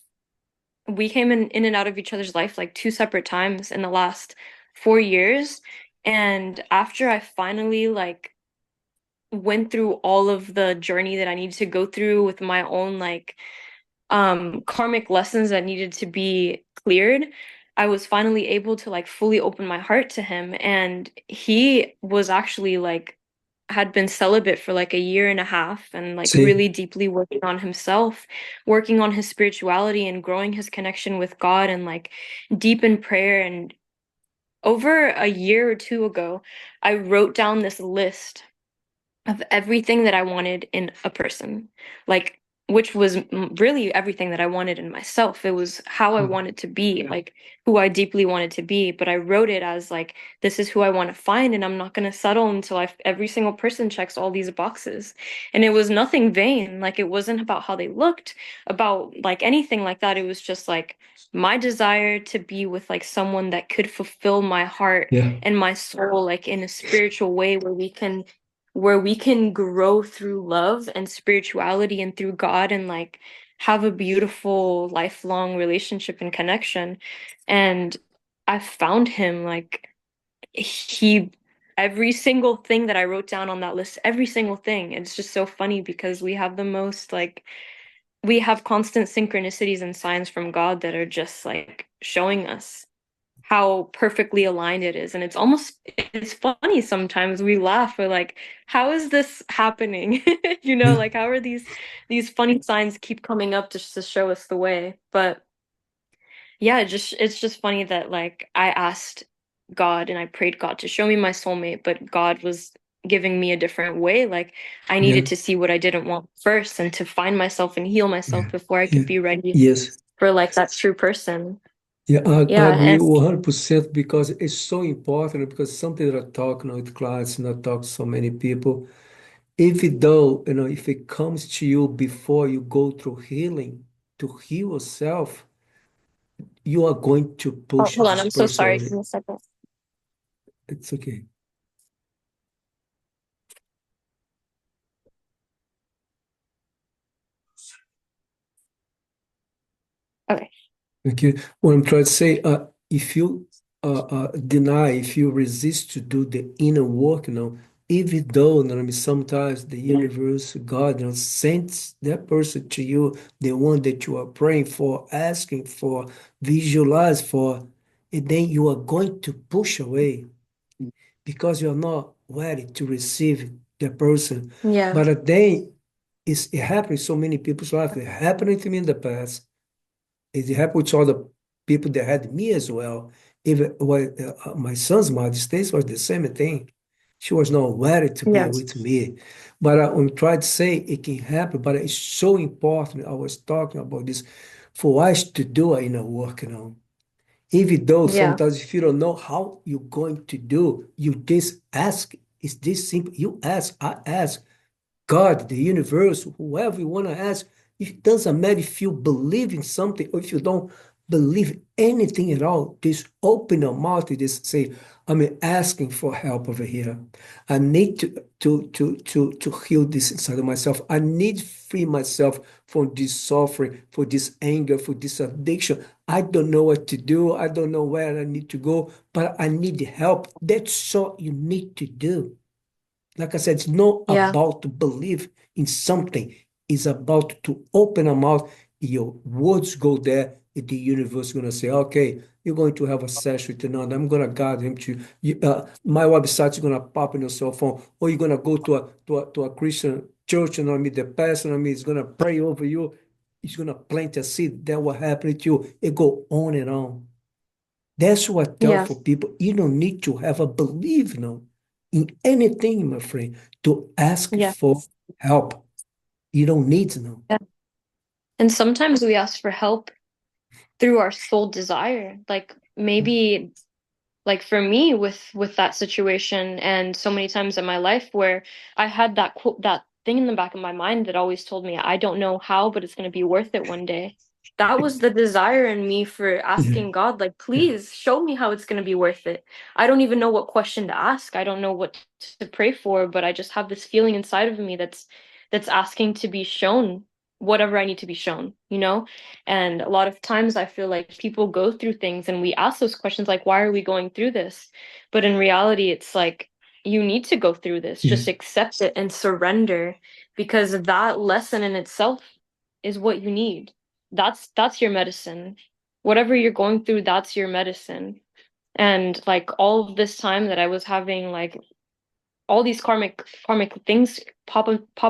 We came in and out of each other's life like two separate times in the last 4 years. And after I finally like went through all of the journey that I needed to go through with my own like karmic lessons that needed to be cleared, I was finally able to like fully open my heart to him. And he was actually like had been celibate for like a year and a half and like see, really deeply working on himself, working on his spirituality and growing his connection with God and like deep in prayer. And over a year or two ago, I wrote down this list of everything that I wanted in a person, like, which was really everything that I wanted in myself. It was how I mm, wanted to be, like who I deeply wanted to be. But I wrote it as like, this is who I want to find, and I'm not going to settle until every single person checks all these boxes. And it was nothing vain. Like, it wasn't about how they looked, about like anything like that. It was just like my desire to be with like someone that could fulfill my heart yeah, and my soul, like in a spiritual way where we can grow through love and spirituality and through God and like have a beautiful lifelong relationship and connection. And I found him like he every single thing that I wrote down on that list, every single thing. It's just so funny because we have the most like we have constant synchronicities and signs from God that are just like showing us how perfectly aligned it is. And it's funny sometimes. We laugh, we're like, how is this happening? yeah, Like how are these funny signs keep coming up just to show us the way? But yeah, it's just funny that like I asked God and I prayed God to show me my soulmate, but God was giving me a different way. Like I yeah, needed to see what I didn't want first and to find myself and heal myself yeah, before I yeah, could be ready yes. for like that true person. Yeah, I Yeah, agree and 100% because it's so important because something that I talk, with clients and I talk to so many people, even though, if it comes to you before you go through healing, to heal yourself, you are going to oh, push hold on, this I'm so person sorry. Give away. me a second. It's okay. Okay. Okay. What I'm trying to say, if you deny, if you resist to do the inner work, even though, sometimes the universe, God, sends that person to you, the one that you are praying for, asking for, visualize for, and then you are going to push away because you're not ready to receive the person. Yeah. But then it happens so many people's life. It happened to me in the past. It happened to other people that had me as well. Even my son's mother stays was the same thing. She was not ready to be Yeah. with me. But I'm trying to say it can happen, but it's so important. I was talking about this for us to do our inner work, Even though Yeah. sometimes if you don't know how you're going to do, you just ask. It's this simple. You ask, I ask. God, the universe, whoever you want to ask, it doesn't matter if you believe in something or if you don't believe anything at all. Just open your mouth and just say, I'm asking for help over here. I need to heal this inside of myself. I need to free myself from this suffering, for this anger, for this addiction. I don't know what to do. I don't know where I need to go, but I need help. That's all you need to do. Like I said, it's not Yeah. about to believe in something. It's about to open a mouth. Your words go there. the universe is going to say, okay, you're going to have a session with another. I'm going to guide him to you. My website is going to pop in your cell phone, or you're going to go to a Christian church, and I mean, the pastor, I mean, is going to pray over you. He's going to plant a seed. That will happen to you. It go on and on. That's what I tell Yeah. for people. You don't need to have a belief now in anything, my friend, to ask Yeah. for help. You don't need to know. Yeah. And sometimes we ask for help through our sole desire. Like maybe like for me with that situation and so many times in my life where I had that quote, that thing in the back of my mind that always told me I don't know how, but it's going to be worth it one day. That was the desire in me for Yeah, asking God, like, yeah, please show me how it's going to be worth it. I don't even know what question to ask. I don't know what to pray for, but I just have this feeling inside of me that's asking to be shown whatever I need to be shown, you know? And a lot of times I feel like people go through things and we ask those questions like, why are we going through this? But in reality, it's like, you need to go through this. yeah, Just accept it and surrender because that lesson in itself is what you need. That's your medicine. Whatever you're going through, that's your medicine. And like all of this time that I was having like all these karmic things pop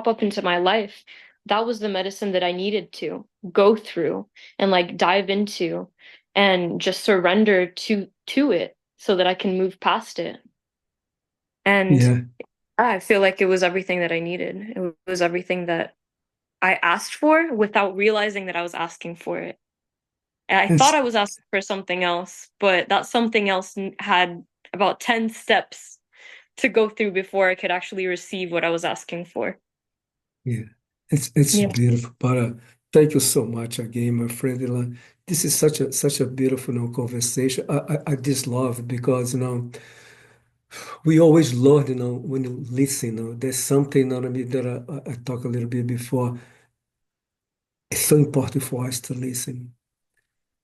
up into my life, that was the medicine that I needed to go through and like dive into and just surrender to it so that I can move past it. And yeah. I feel like it was everything that I needed. It was everything that I asked for without realizing that I was asking for it. And I thought It's I was asking for something else, but that something else had about 10 steps to go through before I could actually receive what I was asking for. yeah, it's Yeah. beautiful. But thank you so much again, my friend. This is such a beautiful, conversation. I just love it because we always learn, when you listen. There's something, what I mean, that I talked a little bit before. It's so important for us to listen.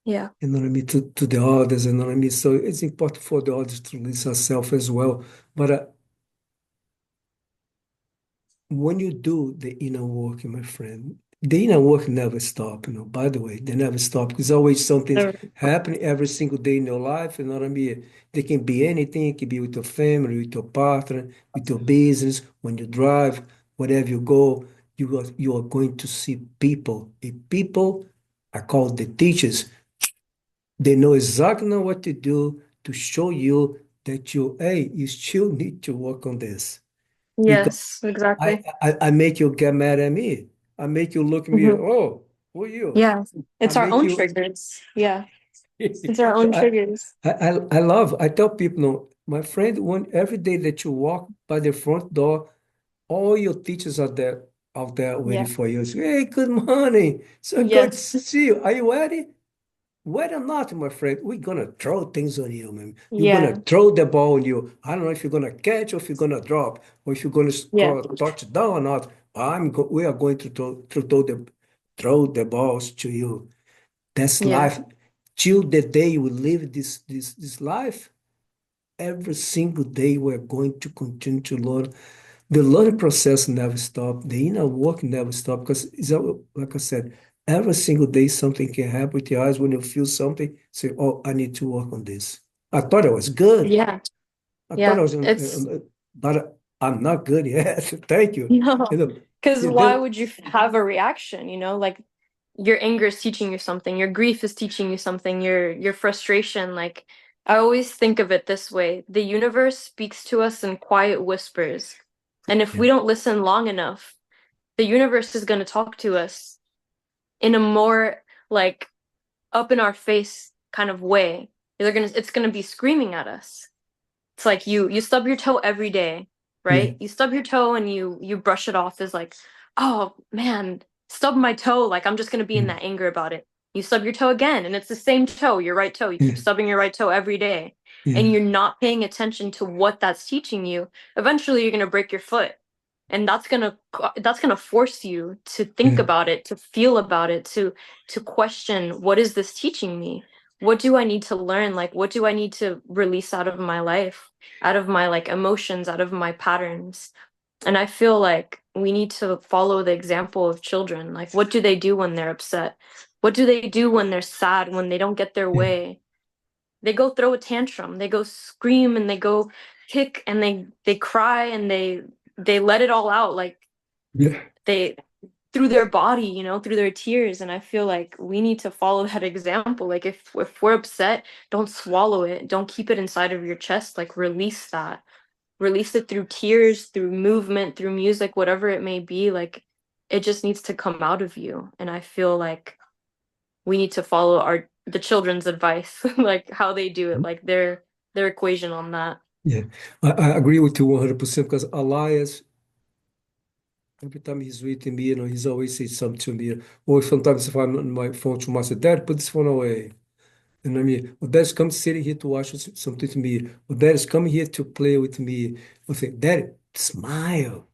Yeah. You know what I mean, to the others, you know what I mean. So it's important for the others to listen ourselves as well. But when you do the inner work, my friend, the inner work never stop, by the way, they never stop because always something's So, happening every single day in your life, you know what I mean? They can be anything, it can be with your family, with your partner, with your business, when you drive, wherever you go, you are going to see people. The people are called the teachers. They know exactly what to do to show you that hey, you still need to work on this. yes, I, exactly. I make you get mad at me. I make you look at me, Hmm. oh, who are you? Yeah. I It's our make own you. triggers. Yeah. It's our own I, triggers. I tell people, no, my friend, every day that you walk by the front door, all your teachers are there, out there waiting Yeah. for you. Say, hey, good morning. So good to Yes. see you. Are you ready? Whether or not, my friend, we're gonna throw things on you, man. You're gonna Yeah. throw the ball on you. I don't know if you're gonna catch or if you're gonna drop or if you're gonna Yeah. score a touchdown or not. We are going to throw the balls to you. That's Yeah. life. Till the day we live this life, every single day we're going to continue to learn. The learning process never stops. The inner work never stops because like I said, every single day something can happen with your eyes when you feel something. Say, "Oh, I need to work on this." I thought I was good. Yeah. I thought I Yeah. was, It's but I'm not good yet. Thank you. no. Because why Then, would you have a reaction, you know? Like your anger is teaching you something, your grief is teaching you something, your frustration. Like I always think of it this way. The universe speaks to us in quiet whispers. And if yeah, we don't listen long enough, the universe is going to talk to us in a more like up in our face kind of way. It's gonna be screaming at us. It's like you stub your toe every day, yeah, right? You stub your toe and you brush it off as like, oh man, stub my toe. Like I'm just gonna be in mm, that anger about it. You stub your toe again, and it's the same toe, your right toe. You yeah, keep stubbing your right toe every day, and yeah, you're not paying attention to what that's teaching you. Eventually, you're gonna break your foot, and that's gonna force you to think yeah, about it, to feel about it, to question what is this teaching me? What do I need to learn? Like, what do I need to release out of my life, out of my like emotions, out of my patterns? And I feel like we need to follow the example of children. Like, what do they do when they're upset? What do they do when they're sad, when they don't get their Yeah. way? They go throw a tantrum. They go scream and they go kick and they cry and they let it all out like Yeah. they through their body, you know, through their tears. And I feel like we need to follow that example. Like if we're upset, don't swallow it. Don't keep it inside of your chest. Like release that. Release it through tears, through movement, through music, whatever it may be. Like it just needs to come out of you. And I feel like we need to follow our the children's advice, like how they do it, like their equation on that. Yeah. I agree with you 100% because Elias, every time he's with me, he's always says something to me. Or sometimes if I'm on my phone to my say, Dad, put this phone away. And I mean, well, Dad's come sitting here to watch something to me. Well, Dad's come here to play with me. I say, Daddy, smile.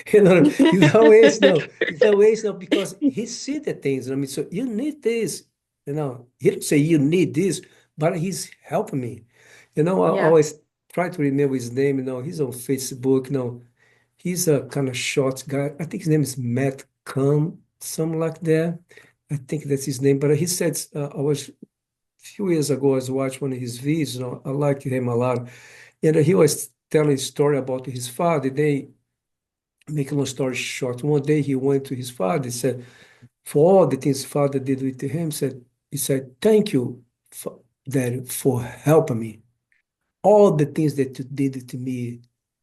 He's always no, because he see the things. I mean, so you need this. He don't say you need this, but he's helping me. I Yeah. always try to remember his name. He's on Facebook. He's a kind of short guy. I think his name is Matt Cum, something like that. I think that's his name. But he said, I was a few years ago, I was watching one of his videos. I like him a lot. And he was telling a story about his father. They, make a long story short, one day he went to his father. He said, for all the things his father did with him, he said, thank you, Daddy, for helping me. All the things that you did to me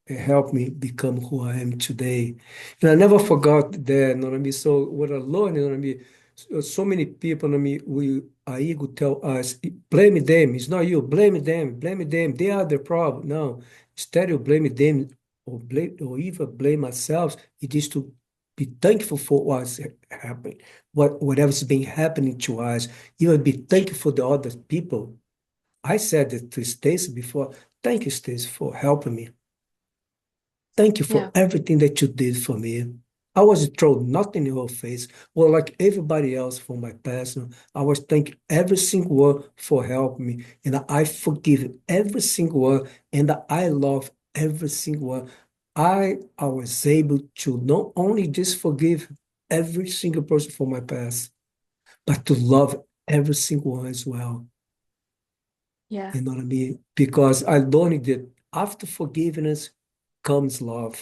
helped me become who I am today. And I never forgot that, you know what I mean? So what I learned, you know what I mean? So many people, you know what I mean, we are ego tell us, blame them. It's not you, blame them, blame them. They are the problem. No, instead of blaming them or even blame ourselves, it is to be thankful for what's happening, whatever's been happening to us. You will be thankful for the other people. I said it to Stacy before. Thank you, Stacy, for helping me. Thank you for Yeah. everything that you did for me. I was throwing nothing in your face. Well, like everybody else from my past, I was thanking every single one for helping me. And I forgive every single one. And I love every single one. I was able to not only just forgive every single person from my past, but to love every single one as well. Yeah. You know what I mean? Because I learned that after forgiveness comes love.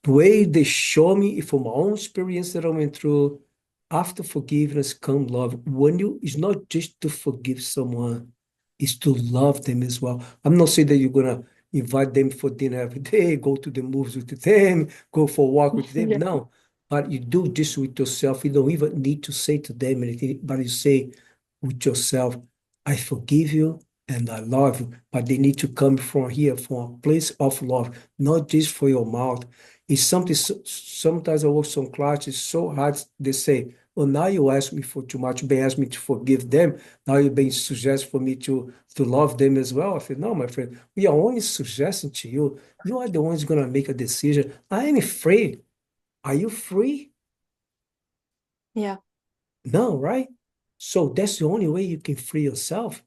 The way they show me from my own experience that I went through, after forgiveness comes love. When you, it's not just to forgive someone, it's to love them as well. I'm not saying that you're gonna invite them for dinner every day, go to the movies with them, go for a walk with them. Yeah. No, but you do this with yourself. You don't even need to say to them anything, but you say with yourself, I forgive you and I love you. But they need to come from here, from a place of love, not just for your mouth. It's something, sometimes I work some clients, it's so hard. They say, well, now you ask me for too much. You been asking me to forgive them. Now you've been suggesting for me to love them as well. I said, no, my friend, we are only suggesting to you. You are the ones going to make a decision. I am free. Are you free? Yeah. No, right? So that's the only way you can free yourself.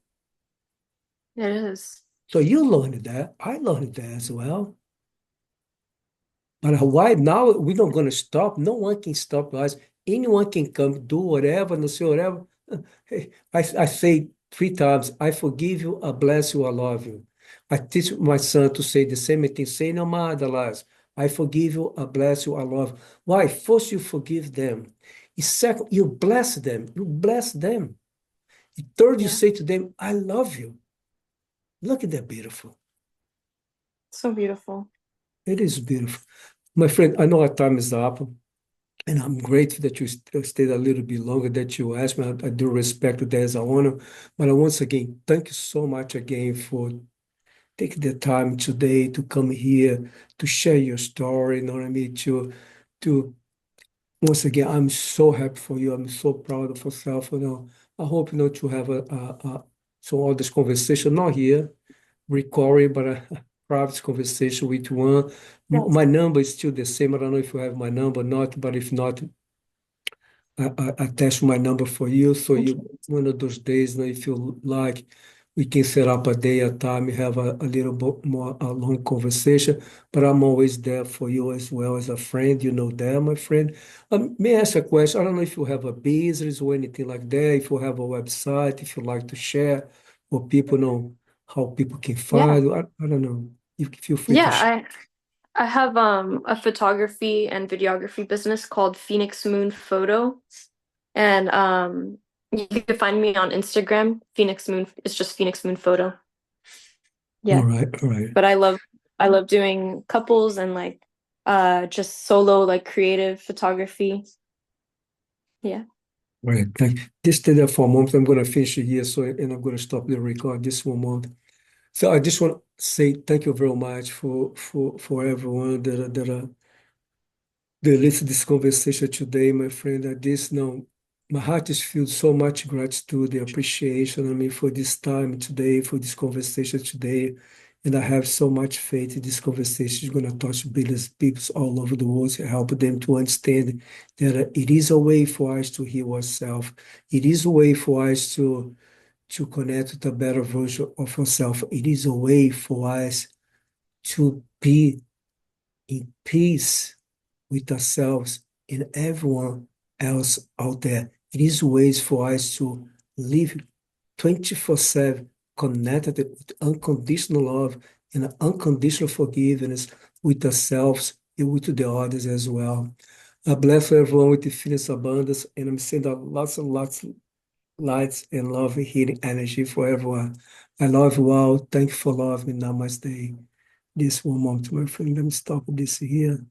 It is. So you learned that. I learned that as well. But why now we're not going to stop? No one can stop us. Anyone can come do whatever, no say whatever. Hey, I say 3 times, I forgive you, I bless you, I love you. I teach my son to say the same thing. Say no matter, lies. I forgive you, I bless you, I love you. Why? First, you forgive them. Second, you bless them. You bless them. Third, you Yeah. say to them, I love you. Look at that beautiful. So beautiful. It is beautiful. My friend, I know our time is up. And I'm grateful that you stayed a little bit longer, that you asked me. I do respect that as an honor. But once again, thank you so much again for taking the time today to come here to share your story. You know what I mean? To once again, I'm so happy for you. I'm so proud of yourself. I hope to have so all this conversation, not here, recording, but a private conversation with one. Yes. My number is still the same. I don't know if you have my number or not, but if not, I attach my number for you. So Okay. you, one of those days, if you like, we can set up a day, a time, have a little bit more a long conversation. But I'm always there for you as well as a friend. You know that, my friend. May I ask a question? I don't know if you have a business or anything like that. If you have a website, if you like to share, or people know how people can Yeah. find you. I don't know. You feel free to Yeah, share. I have a photography and videography business called Phoenix Moon Photo. And you can find me on Instagram. Phoenix Moon, it's just Phoenix Moon Photo. All Yeah. right, all right. But I love doing couples and like just solo like creative photography. Yeah. Right. Just stay there for a moment. I'm going to finish it here, so and I'm going to stop the record just one moment. So I just want to say thank you very much for everyone that listened to this conversation today, my friend. I just know my heart is filled so much gratitude and appreciation. I mean, for this time today, for this conversation today, and I have so much faith in this conversation is going to touch billions of people all over the world to help them to understand that it is a way for us to heal ourselves. It is a way for us to connect with a better version of ourselves. It is a way for us to be in peace with ourselves and everyone else out there. It is ways for us to live 24/7 connected with unconditional love and unconditional forgiveness with ourselves and with the others as well. I bless everyone with the feelings of abundance, and I'm sending out lots and lots of lights and love and healing energy for everyone. I love you all. Thank you for loving me. Namaste. This one moment, my friend. Let me stop this here.